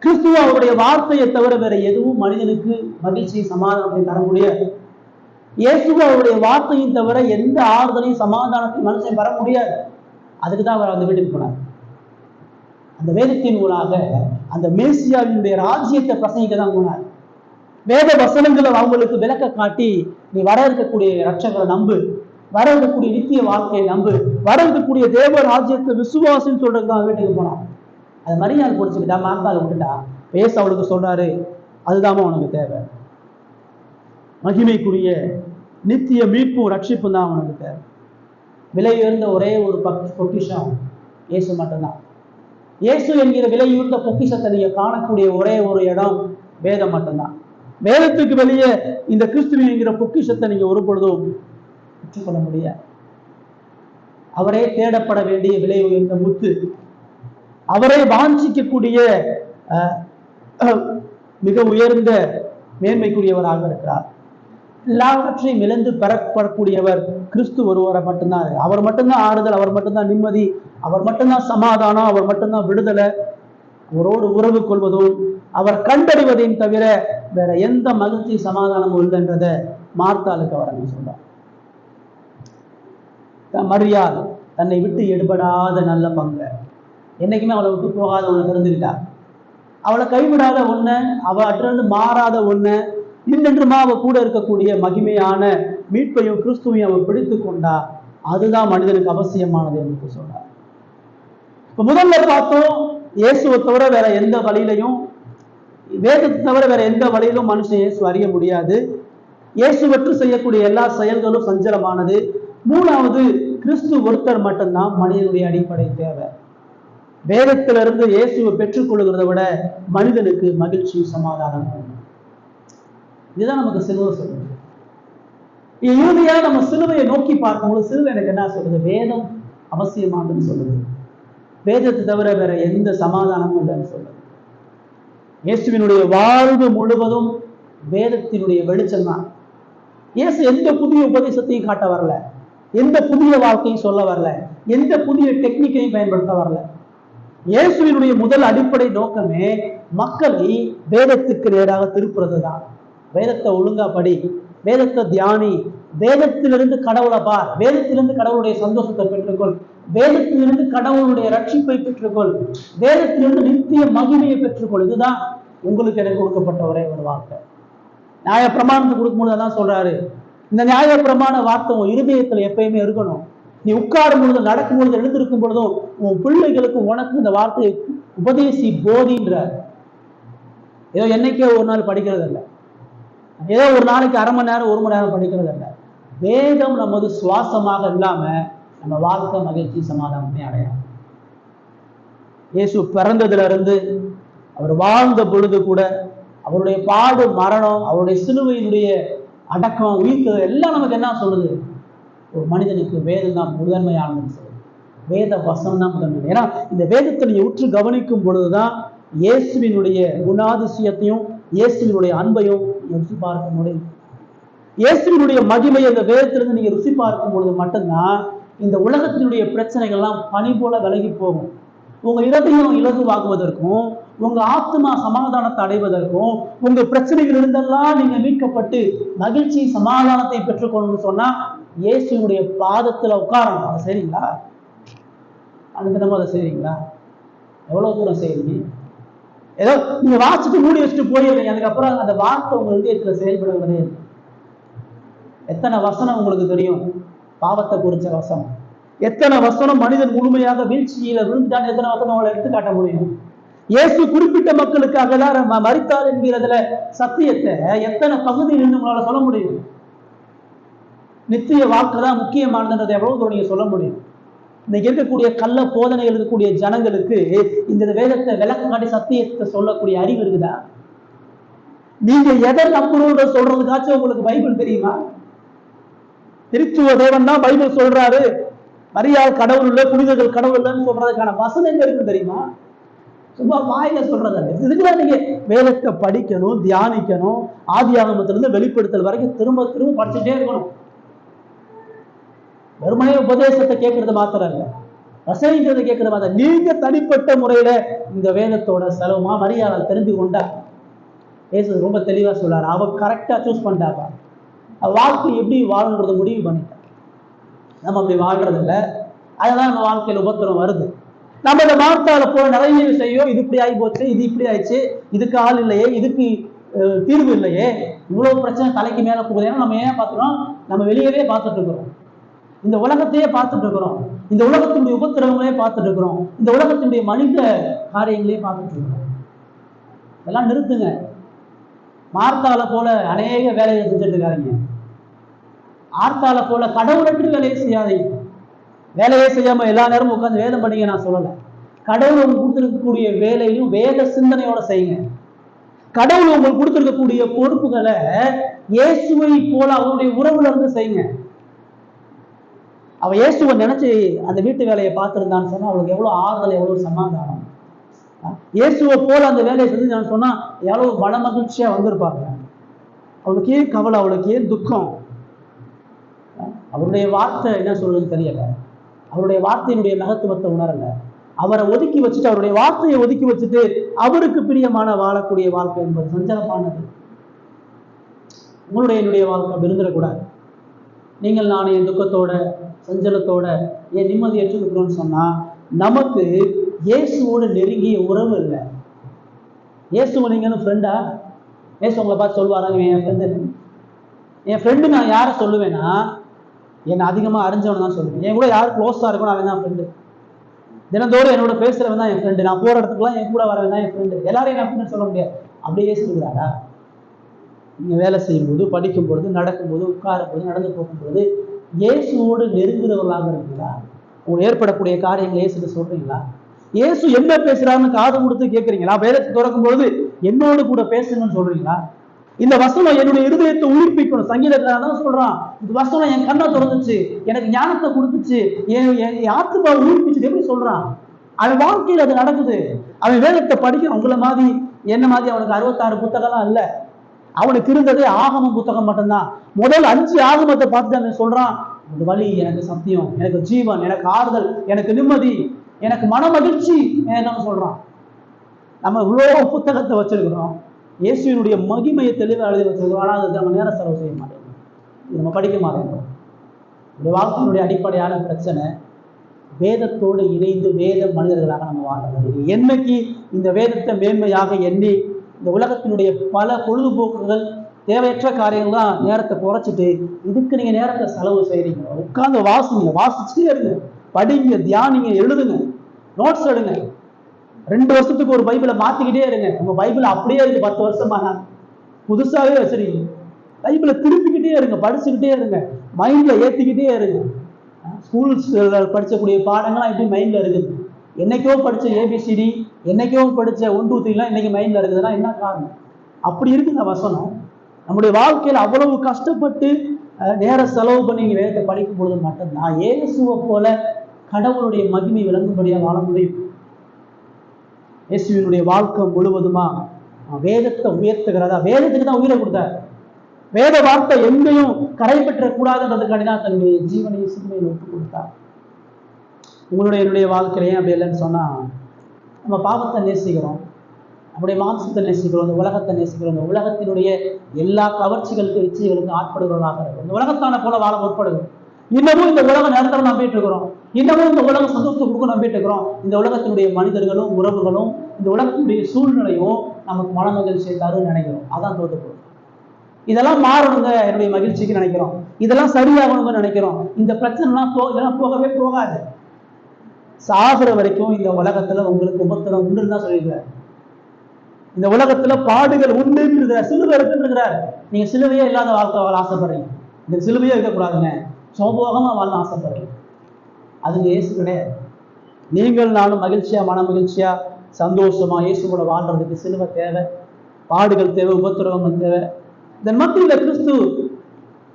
கிறிஸ்துவ அவருடைய வார்த்தையை தவிர வேற எதுவும் மனிதனுக்கு மகிழ்ச்சி, சமாதானத்தை தர முடியாது. இயேசுவ அவருடைய வார்த்தையும் தவிர எந்த ஆறுதலையும் சமாதானத்தையும் மனுஷன் பெற முடியாது. அதுக்கு தான் அவர் அந்த வீட்டுக்கு போனார். அந்த வேதத்தின் ஊடாக அந்த மேசியாவினுடைய ராஜ்யத்தை பிரசங்கிக்க தான் போனார். வேத வசனங்களை அவங்களுக்கு விளக்க காட்டி, நீ வர இருக்கக்கூடிய ரட்சகரை நம்பு, வர இருக்கக்கூடிய நித்திய வாழ்க்கையை நம்பு, வர இருக்கக்கூடிய தேவ ராஜ்யத்தை விசுவாசம் சொல்றது தான் வீட்டுக்கு போனார். அது மரியாதை பிடிச்சுக்கிட்டா, மாக்கால விட்டுட்டா, பேச அவளுக்கு சொல்றாரு, அதுதாம உனக்கு தேவை, மகிமைக்குரிய நித்திய மீட்பும் ரட்சிப்பும் தான் உனக்கு தேவை. விலை உயர்ந்த ஒரே ஒரு பொக்கிஷம் இயேசு மட்டும்தான். இயேசு என்கிற விலை உயர்ந்த பொக்கிஷத்தை நீங்க காணக்கூடிய ஒரே ஒரு இடம் வேதம் மட்டும்தான். வேதத்துக்கு வெளியே இந்த கிறிஸ்துவின் என்கிற பொக்கிஷத்தை நீங்க ஒரு பொழுதும் பெற்றுக்கொள்ள முடியாது. அவரே தேடப்பட வேண்டிய விலை உயர்ந்த முத்து, அவரை வாஞ்சிக்கக்கூடிய மிக உயர்ந்த மேன்மைக்குரியவராக இருக்கிறார். எல்லாவற்றையும் இழந்து பெறப்படக்கூடியவர் கிறிஸ்து ஒருவரை மட்டும்தான். அவர் மட்டும்தான் ஆறுதல், அவர் மட்டும்தான் நிம்மதி, அவர் மட்டும்தான் சமாதானம், அவர் மட்டும்தான் விடுதலை. அவரோடு உறவு கொள்வதும் அவர் கண்டறிவதையும் தவிர வேற எந்த மகிழ்ச்சி சமாதானமும் இல்லைன்றத மார்த்தாளுக்கு அவர் அங்க சொல்றார். மரியாள் தன்னை விட்டு எடுபடாத நல்ல பங்கு, என்னைக்குமே அவளை விட்டு போகாத ஒண்ணு தெரிஞ்சுக்கிட்டா, அவளை கைவிடாத ஒண்ணு, அவற்றிலிருந்து மாறாத ஒண்ணு, இன்னென்றுமா அவ கூட இருக்கக்கூடிய மகிமையான மீட்பையும் கிறிஸ்துவையும் அவள் பிடித்து கொண்டா. அதுதான் மனிதனுக்கு அவசியமானது என்று சொல்றார். இப்ப முதல்ல பார்த்தோம், இயேசுவை தவிர வேற எந்த வழியிலையும், வேதத்தை தவிர வேற எந்த வழியிலும் மனுஷன் இயேசு அறிய முடியாது. இயேசுவற்று செய்யக்கூடிய எல்லா செயல்களும் சஞ்சலமானது. மூணாவது, கிறிஸ்து ஒருத்தர் மட்டும்தான் மனிதனுடைய அடிப்படை தேவை. வேதத்திலிருந்து இயேசுவை பெற்றுக் கொள்கிறத விட மனிதனுக்கு மகிழ்ச்சி, சமாதானம். இதுதான் நமக்கு சிலுவை சொல்லுது. இறுதியா நம்ம சிலுவையை நோக்கி பார்க்கும்போது சிலுவை எனக்கு என்ன சொல்லுது? வேதம் அவசியமானதுன்னு சொல்லுது. வேதத்தை தவிர வேற எந்த சமாதானமும் இல்லைன்னு சொல்லுது. இயேசுவினுடைய வாழ்வு முழுவதும் வேதத்தினுடைய வெளிச்சம் தான். இயேசு எந்த புதிய உபதேசத்தையும் காட்ட வரல, எந்த புதிய வாழ்க்கையும் சொல்ல வரல, எந்த புதிய டெக்னிக்கையும் பயன்படுத்த வரல. இயேசுவினுடைய முதல் அடிப்படை நோக்கமே மக்களை வேதத்துக்கு நேராக திருப்புறது தான். வேதத்தை ஒழுங்கா படி, வேதத்தை தியானி, வேதத்திலிருந்து கடவுளை பார், வேதத்திலிருந்து கடவுளுடைய சந்தோஷத்தை பெற்றுக்கொள், வேதத்திலிருந்து கடவுளுடைய ரட்சிப்பை பெற்றுக்கொள், வேதத்திலிருந்து நித்திய மகிமையை பெற்றுக்கொள். இதுதான் உங்களுக்கு எனக்கு கொடுக்கப்பட்ட ஒரே ஒரு வார்த்தை. நியாய பிரமாணத்தை கொடுக்கும்போது அதான் சொல்றாரு, இந்த நியாய பிரமாண வார்த்தை உன் இருதயத்துல எப்பயுமே இருக்கணும். நீ உட்காரும் பொழுதும் நடக்கும் பொழுது எழுந்திருக்கும் பொழுதும் உன் பிள்ளைகளுக்கு உனக்கு இந்த வார்த்தையை உபதேசி போதின்ற. ஏதோ என்னைக்கே ஒரு நாள் படிக்கிறது இல்லை, ஏதோ ஒரு நாளைக்கு அரை மணி நேரம் 1 மணி நேரம் படிக்கிறது இல்லை. வேதம் நமது சுவாசமாக இல்லாம நம்ம வாழ்க்கை மகிழ்ச்சி சமாதானமே அடையாது. இயேசு பிறந்ததுல இருந்து அவர் வாழ்ந்த பொழுது கூட அவருடைய பாடு, மரணம், அவருடைய சிலுவையினுடைய அடக்கம், உயிர்ப்பு எல்லாம் நமக்கு என்ன சொல்லுது? ஒரு மனிதனுக்கு வேதம் தான் முதன்மையானதுன்னு சொல்லுது. வேத வசனம் தான் முதன்மை. ஏன்னா இந்த வேதத்தை நீங்க உற்று கவனிக்கும் பொழுதுதான் இயேசுவினுடைய குணாதிசயத்தையும் இயேசுவினுடைய அன்பையும் ருசி பார்க்க முடியும். இயேசுவினுடைய மகிமையை இந்த வேதத்திலிருந்து நீங்க ருசி பார்க்கும் பொழுது மட்டும்தான் இந்த உலகத்தினுடைய பிரச்சனைகள்லாம் பனி போல விலகி போகும். உங்க இதயம் இலகுவாகுவதற்கும், உங்க ஆத்மா சமாதானத்தை அடைவதற்கும், உங்க பிரச்சனைகள் இருந்தெல்லாம் நீங்க மீட்கப்பட்டு மகிழ்ச்சி சமாதானத்தை பெற்றுக்கொள்ளணும்னு சொன்னா இயேசுனுடைய பாதத்துல உட்காரணும். அதை செய்றீங்களா? அனுதினமும் அதை செய்றீங்களா? எவ்வளவு தூரம் செய்றீங்க? ஏதோ நீங்க வாசிட்டு மூடி வச்சுட்டு போயிடுறீங்க, அதுக்கப்புறம் அந்த வார்த்தை உங்க இதயத்துல செயல்படுவதே. எத்தனை வசனம் உங்களுக்கு தெரியும் பாவத்தை குறிச்ச வசனம்? எத்தனை வசனம் மனிதன் முழுமையாக வீழ்ச்சியில விழுந்துட்டான்? எத்தனை வசனம் அவங்களை எடுத்து காட்ட முடியும்? இயேசு குறிப்பிட்ட மக்களுக்காக தான் மரித்தார் என்கிறதுல சத்தியத்தை எத்தனை பகுதியில் உங்களால சொல்ல முடியும்? நித்திய வாக்கு தான் முக்கியமானதுன்றதை எவ்வளவு தூரம் நீங்க சொல்ல முடியும்? இன்னைக்கு இருக்கக்கூடிய கள்ள போதனைகள் இருக்கக்கூடிய ஜனங்களுக்கு இந்த வேதத்தை விளக்கம் காட்டி சத்தியத்தை சொல்லக்கூடிய அறிவு இருக்குதா? நீங்க எதை நம்பணும்ன்ற சொல்றதுக்காச்சும் உங்களுக்கு பைபிள் தெரியுமா? திருச்சுவ தேவன் தான் பைபிள் சொல்றாரு, மரியாள் கடவுள் இல்லை, புனிதர்கள் கடவுள் இல்லைன்னு சொல்றதுக்கான வசனம் எங்க இருக்கு தெரியுமா? சும்மா வாயில சொல்றதில்லை. இதுக்குதான் நீங்க வேதத்தை படிக்கணும், தியானிக்கணும். ஆதியாகமத்திலிருந்து வெளிப்படுத்தல் வரைக்கும் திரும்ப திரும்ப படிச்சுட்டே இருக்கணும். வெறுமனே உபதேசத்தை கேட்கறது மாத்திரம் இல்லை, வசனிக்கிறத கேட்கறது மாத்திரம். நீங்க தனிப்பட்ட முறையில இந்த வேதத்தோட செலவுமா மரியாதை தெரிந்து கொண்டா ஏசு ரொம்ப தெளிவா சொல்றாரு. அவ கரெக்டா சூஸ் பண்ணிட்டாப்பா, வாழ்க்கை எப்படி வாழணுன்றத முடிவு பண்ணிட்டான். நம்ம அப்படி வாழ்றது இல்லை, அதெல்லாம் நம்ம வாழ்க்கையில உபத்திரம் வருது. நம்ம இந்த மார்த்தால போய் நிறைய செய்யும், இது இப்படி ஆகி போச்சு, இது இப்படி ஆயிடுச்சு, இதுக்கு ஆள் இல்லையே, இதுக்கு தீர்வு இல்லையே, இவ்வளவு பிரச்சனை தலைக்கு மேல போகுது. ஏன்னா நம்ம ஏன் பார்த்துறோம்? நம்ம வெளியவே பார்த்துட்டு இருக்கிறோம், இந்த உலகத்தையே பார்த்துட்டு இருக்கிறோம், இந்த உலகத்தினுடைய உபத்திரவங்களே பார்த்துட்டு இருக்கிறோம், இந்த உலகத்தினுடைய மனித காரியங்களே பார்த்துட்டு இருக்கிறோம். இதெல்லாம் நிறுத்துங்க. மார்த்தால போல அநேக வேலையை செஞ்சுட்டு இருக்காங்க. ஆர்த்தால போல கடவுளற்று வேலையை செய்யாதீங்க. வேலையே செய்யாம எல்லா நேரமும் உட்காந்து வேதம் பண்ணிங்க நான் சொல்லலை. கடவுள் உங்களுக்கு கொடுத்துருக்கக்கூடிய வேலையும் வேத சிந்தனையோட செய்யுங்க. கடவுள் உங்களுக்கு கொடுத்துருக்கக்கூடிய பொறுப்புகளை இயேசுவை போல அவருடைய உறவுல இருந்து செய்யுங்க. அவ இயேசுவை நினைச்சு அந்த வீட்டு வேலையை பார்த்துருந்தான்னு சொன்னா அவளுக்கு எவ்வளவு ஆறுதல், எவ்வளவு சமாதானம். இயேசுவை போல அந்த வேலையை செஞ்சுன்னு சொன்னா எவ்வளவு மன மகிழ்ச்சியா வந்திருப்பாங்க. அவளுக்கு ஏன் கவலை, அவளுக்கு ஏன் துக்கம்? அவருடைய வார்த்தை என்ன சொல்றதுன்னு தெரியல, அவருடைய வார்த்தையினுடைய மகத்துவத்தை உணரல. அவரை ஒதுக்கி வச்சுட்டு, அவருடைய வார்த்தையை ஒதுக்கி வச்சுட்டு அவருக்கு பிரியமான வாழக்கூடிய வாழ்க்கை என்பது சஞ்சலமானது. உங்களுடைய என்னுடைய வாழ்க்கை விருந்துடக்கூடாது. நீங்கள் நானும் என் துக்கத்தோட சஞ்சலத்தோட என் நிம்மதியற்று இருக்கிறோம்னு சொன்னா நமக்கு இயேசுவோடு நெருங்கிய உறவு இல்லை. இயேசுவை நீங்கன்னு ஃப்ரெண்டா? இயேசு உங்களை பார்த்து சொல்லுவாராங்க என் ஃப்ரெண்டு. என் ஃப்ரெண்டு நான் யாரை சொல்லுவேன்னா என்னை அதிகமாக அறிஞ்சவன் தான் சொல்லுவேன். என் கூட யார் க்ளோஸாக இருக்கணும் அவன் தான் ஃப்ரெண்டு. தினந்தோறும் என்னோட பேசுறவன் தான் என் ஃப்ரெண்டு. நான் போகிற இடத்துக்குலாம் என் கூட வரவன் தான் என் ஃப்ரெண்டு. எல்லாரையும் நான் ஃப்ரெண்டு சொல்ல முடியாது. அப்படியே சொல்லுகிறாரா? நீங்கள் வேலை செய்யும்போது, படிக்கும் பொழுது, நடக்கும்போது, உட்காரும் போது, நடந்து போகும்பொழுது இயேசுவோடு நெருங்குறவர்களாக இருக்கீங்களா? உங்களுக்கு ஏற்படக்கூடிய காரியங்களை இயேசுக்கு சொல்றீங்களா? இயேசு என்ன பேசுறாருன்னு காது கொடுத்து கேட்குறீங்களா? வேதத்தை திறக்கும் பொழுது என்னோடு கூட பேசுங்கன்னு சொல்றீங்களா? இந்த வசனம் என்னுடைய இருதயத்தை உயிர்ப்பிக்கணும். சங்கீதக்காரன் தான் சொல்றான், இந்த வசனம் என் கண்ணை திறந்துச்சு, எனக்கு ஞானத்தை கொடுத்துச்சு, என் ஆத்துமா உயிர்ப்பிச்சு. எப்படி சொல்றான்? அவன் வாழ்க்கையில் அது நடக்குது. அவன் வேதத்தை படிக்கிறான். உங்களை மாதிரி என்ன மாதிரி அவனுக்கு 66 புத்தகம்லாம் இல்லை. அவனுக்கு இருந்ததே ஆகம புத்தகம் மட்டும்தான். முதல் 5 ஆகமத்தை பார்த்துட்டு அவன் சொல்றான், இந்த வழி எனக்கு சத்தியம், எனக்கு ஜீவன், எனக்கு ஆறுதல், எனக்கு நிம்மதி, எனக்கு மன மகிழ்ச்சி என்ன சொல்றான். நம்ம இவ்வளோ புத்தகத்தை வச்சிருக்கிறோம், இயேசுவினுடைய மகிமையை தெளிவாக எழுதி வச்சிருக்கிறோம். ஆனால் அதுக்கு நம்ம நேரம் செலவு செய்ய மாட்டேங்கிறோம், நம்ம படிக்க மாட்டேங்கிறோம். இந்த வாழ்க்கையினுடைய அடிப்படையான பிரச்சனை வேதத்தோடு இணைந்து வேத மனிதர்களாக நம்ம வாழ முடியும். என்னைக்கு இந்த வேதத்தை மேன்மையாக எண்ணி இந்த உலகத்தினுடைய பல பொழுதுபோக்குகள், தேவையற்ற காரியங்கள்லாம் நேரத்தை குறைச்சிட்டு இதுக்கு நீங்க நேரத்தை செலவு செய்றீங்க. உட்கார்ந்து வாசிச்சுட்டே இருங்க, படிங்க, தியானிங்க, எழுதுங்க, நோட்ஸ் எடுங்க. 2 வருஷத்துக்கு ஒரு பைபிளை மாத்திக்கிட்டே இருங்க. உங்க பைபிள் அப்படியே இருக்கு 10 வருஷமா, புதுசாவே வச்சிருக்கீங்க. பைபிளை திருப்பிக்கிட்டே இருங்க, படிச்சுக்கிட்டே இருங்க, மைண்ட்ல ஏத்திக்கிட்டே இருங்க. ஸ்கூல்ஸ்ல படிச்சக்கூடிய பாடங்கள்லாம் எப்படி மைண்ட்ல இருக்குது? என்னைக்கோ படிச்ச ஏபிசிடி, என்னைக்கோ படிச்ச 1 2 3 இன்னைக்கு மைண்ட்ல இருக்குதுன்னா என்ன காரணம்? அப்படி இருக்குங்க வசனம். நம்முடைய வாழ்க்கையில அவ்வளவு கஷ்டப்பட்டு நேர செலவு பண்ணி வேதத்தை படிக்கும் பொழுது மட்டும்தான் இயேசுவை போல கடவுளுடைய மகிமை விளங்கும்படியா வாழ முடியும். இயேசுவினுடைய வாழ்க்கை முழுவதுமா வேதத்தை உயர்த்துகிறதா, வேதத்துக்கு தான் உயிரை கொடுத்தார். வேத வார்த்தை எங்கேயும் கரை பெற்றக்கூடாதுன்றதுக்காண்டி தான் தன்னுடைய ஜீவனையும் சிறுமையை ஒப்புக் கொடுத்தார். என்னுடைய வாழ்க்கையிலேயே அப்படி இல்லைன்னு சொன்னா, நம்ம பாவத்தை நேசிக்கிறோம், நம்முடைய மாம்சத்தை நேசிக்கிறோம், இந்த உலகத்தை நேசிக்கிறோம், இந்த உலகத்தினுடைய எல்லா கவர்ச்சிகளுக்கு இச்சைகளுக்கு ஆட்படுகிறவர்களாக இருக்கும். இந்த உலகத்தான போல வாழ முற்படுகிறோம். இன்னமும் இந்த உலகம் நிரந்தரம் நம்பிட்டு இருக்கிறோம், இன்னமும் இந்த உலகம் சந்தோஷத்தை கொடுக்க நம்பிட்டு இருக்கிறோம். இந்த உலகத்தினுடைய மனிதர்களும் உறவுகளும் இந்த உலகத்தினுடைய சூழ்நிலையும் நமக்கு மன மகிழ்ச்சியை தருன்னு நினைக்கிறோம். அதான் தோத்து போகும். இதெல்லாம் மாறணுங்க என்னுடைய மகிழ்ச்சிக்கு நினைக்கிறோம், இதெல்லாம் சரியாகணுங்க நினைக்கிறோம். இந்த பிரச்சனைலாம் இதெல்லாம் போகவே போகாது. சாகுற வரைக்கும் இந்த உலகத்துல உங்களுக்கு உபத்திரம் உண்டுன்னு தான் சொல்லியிருக்கிறார். இந்த உலகத்துல பாடுகள் உண்டு இருக்கிறார், சிலுவை இருக்குன்றார். நீங்க சிலுவையே இல்லாத வாழ்க்கை வாழ ஆசைப்படுறீங்க, இந்த சிலுவையே இருக்கக்கூடாதுங்க, சோபோகமா வாழ ஆசைப்படுறீங்க. அதுங்க இயேசு கிடையாது. நீங்கள் நானும் மகிழ்ச்சியா, மன மகிழ்ச்சியா, சந்தோஷமா இயேசுவோட வாழ்றதுக்கு சிலுவை தேவை, பாடுகள் தேவை, உபத்திரவங்கள் தேவை. இதன் மத்தியில் கிறிஸ்து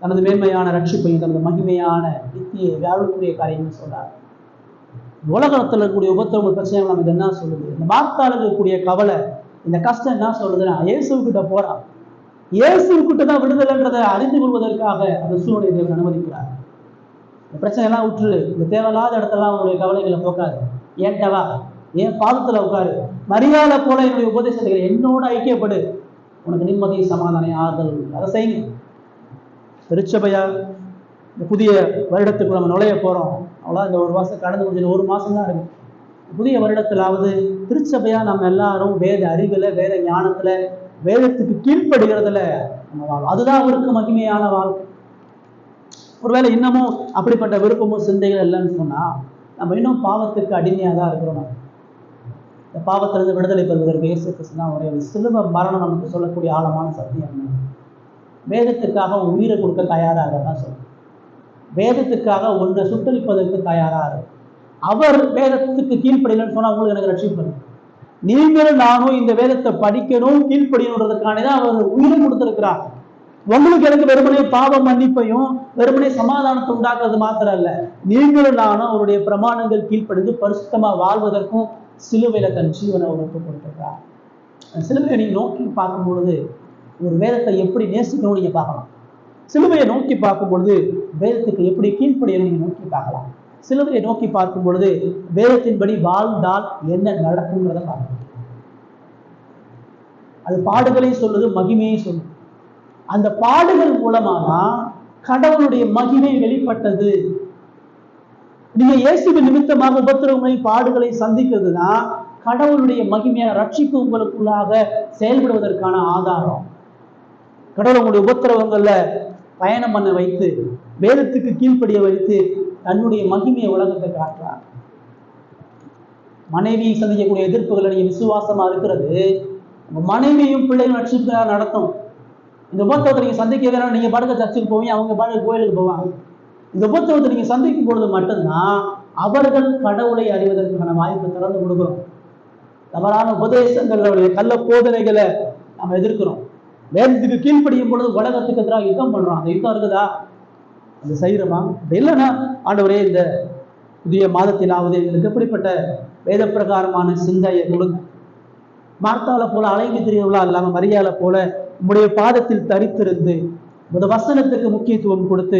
தனது மேன்மையான ரட்சிப்பையும் தனது மகிமையான நித்திய வாழ்வுக்குரிய காரியங்கள் சொல்றார். உலகத்தில் இருக்கக்கூடிய உபத்திரவங்கள் பிரச்சனைகள் நமக்கு என்ன சொல்லுது? இந்த மார்த்தால இருக்கக்கூடிய கவலை, இந்த கஷ்டம் என்ன சொல்லுதுன்னா, இயேசுக்கிட்ட போறான், இயேசுக்கிட்ட தான் விடுதலைன்றதை அறிந்து கொள்வதற்காக அந்த சூழ்நிலை தேவன் அனுமதிக்கிறார். இந்த பிரச்சனை எல்லாம் விட்டுரு, இந்த தேவையில்லாத இடத்தெல்லாம் உங்களுடைய கவலைகளை போக்காது, ஏன்டவா என் பாதத்துல உட்காரு, மரியாதை போல என்னுடைய உபதேசத்தை என்னோட ஐக்கியப்படு, உனக்கு நிம்மதி, சமாதானம், ஆறுதல். அதை செய்யுங்க. திருச்சபையா இந்த புதிய வருடத்துக்கு நம்ம நுழைய போறோம். அவ்வளோ இந்த 1 மாசம் கடந்து முடிஞ்சு 1 மாசம் தான் இருக்கு. புதிய வருடத்திலாவது திருச்சபையா நம்ம எல்லாரும் வேத அறிவுல, வேத ஞானத்துல, வேதத்துக்கு கீழ்ப்படுகிறதுல நம்ம வாழ்வோம். அதுதான் அவருக்கு மகிமையான வாழ்க்கை. ஒருவேளை இன்னமும் அப்படிப்பட்ட விருப்பமும் சிந்தைகள் இல்லைன்னு சொன்னா நம்ம இன்னும் பாவத்துக்கு அடிமையாக தான் இருக்கிறோம். இந்த பாவத்திலிருந்து விடுதலை பெறுவதற்கு இயேசு கிறிஸ்து தான் ஒரே சிலுவை மரணம் நமக்கு சொல்லக்கூடிய ஆழமான சத்தியம். வேதத்துக்காக உயிரை கொடுக்க தயாராக தான் சொல்றோம். வேதத்துக்காக ஒன்றை சுட்டரிப்பதற்கு தயாராக. அவர் வேதத்துக்கு கீழ்ப்படியலன்னு சொன்னா உங்களுக்கு எனக்கு ரட்சிப்பு. நீங்களும் நானும் இந்த வேதத்தை படிக்கணும், கீழ்ப்படியணுன்றதுக்கானே தான் அவர் உயிரை கொடுத்திருக்கிறார். உங்களுக்கு எனக்கு வெறுமனே பாவ மன்னிப்பையும் வெறுமனே சமாதானத்தை உண்டாக்குறது மாத்திரம் இல்ல, நீங்களும் நானும் அவருடைய பிரமாணங்கள் கீழ்ப்படிந்து பரிசுத்தமா வாழ்வதற்கும் சிலுவையில தன் ஜீவனை ஒப்பு கொடுத்திருக்கிறார். சிலுவையை நீங்க நோக்கி பார்க்கும் பொழுது ஒரு வேதத்தை எப்படி நேசிக்கணும்னு நீங்க பார்க்கலாம். சிலுவையை நோக்கி பார்க்கும் பொழுது வேதத்துக்கு எப்படி கீழ்ப்படியணும் நீங்க நோக்கி பார்க்கலாம். சிலுவையை நோக்கி பார்க்கும் பொழுது வேதத்தின்படி வாழ்ந்தால் என்ன நடக்குங்கிறத பார்க்கணும். அது பாடுகளை சொல்லுது, மகிமையை சொல்லுது. அந்த பாடுகள் மூலமாக கடவுளுடைய மகிமை வெளிப்பட்டது. நீங்க இயேசுவின் நிமித்தமாக உபத்திரவங்களை, பாடுகளை சந்திக்கிறதுனா கடவுளுடைய மகிமையான ரட்சிப்பு உங்களுக்குள்ளாக செயல்படுவதற்கான ஆதாரம். கடவுள் உங்களுடைய உபத்திரவங்கள்ல பயணம் பண்ண வைத்து, வேதத்துக்கு கீழ்ப்படிய வைத்து தன்னுடைய மகிமையை உலகத்தை காட்டுறார். மனைவியை சந்திக்கக்கூடிய எதிர்ப்புகளை நீங்க விசுவாசமா இருக்கிறது உங்க மனைவியும் பிள்ளைகளும் ரட்சிப்பு நடத்தும். இந்த உபத்திரவத்தை நீங்க சந்திக்க வேணாம், நீங்க பாடுக்க சர்ச்சுக்கு போவீங்க, அவங்க பாடுக்க கோயிலுக்கு போவாங்க. இந்த உபத்திரவத்தை நீங்க சந்திக்கும் பொழுது மட்டும்தான் அவர்கள் கடவுளை அறிவதற்கான வாய்ப்பை திறந்து கொடுக்கிறோம். தவறான உபதேசங்களுடைய கள்ள போதனைகளை நம்ம எதிர்க்கிறோம். வேதத்துக்கு கீழ்ப்படியும் பொழுது உலகத்துக்கு எதிராக யுத்தம் பண்றோம். அந்த யுத்தம் இருக்குதா? அது செய்யறோமா? அப்படி இல்லைன்னா ஆண்டவரே இந்த புதிய மாதத்திலாவது எங்களுக்கு எப்படிப்பட்ட வேத பிரகாரமான சிந்தையை கொடுங்க. மார்த்தால போல அலைந்து திரியவளா இல்லாம மரியாதை போல உங்களுடைய பாதத்தில் தரித்திருந்து உங்க வசனத்துக்கு முக்கியத்துவம் கொடுத்து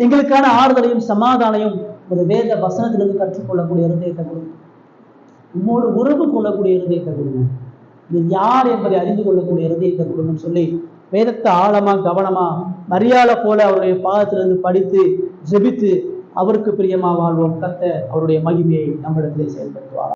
எங்களுக்கான ஆறுதலையும் சமாதானையும் ஒரு வேத வசனத்திலிருந்து கற்றுக்கொள்ளக்கூடிய இருதயத்தை கொடுங்க. உங்களோடு உறவு கொள்ளக்கூடிய இருதயத்தை கொடுங்க. நீ யார் என்பதை அறிந்து கொள்ளக்கூடிய இருதயத்தை கொடுங்கன்னு சொல்லி வேதத்தை ஆழமா கவனமா மரியாதை போல அவருடைய பாதத்திலிருந்து படித்து ஜெபித்து அவருக்கு பிரியமா வாழ்வோம். கர்த்தர் அவருடைய மகிமையை நம்மிடத்திலே செயல்படுத்துவார்.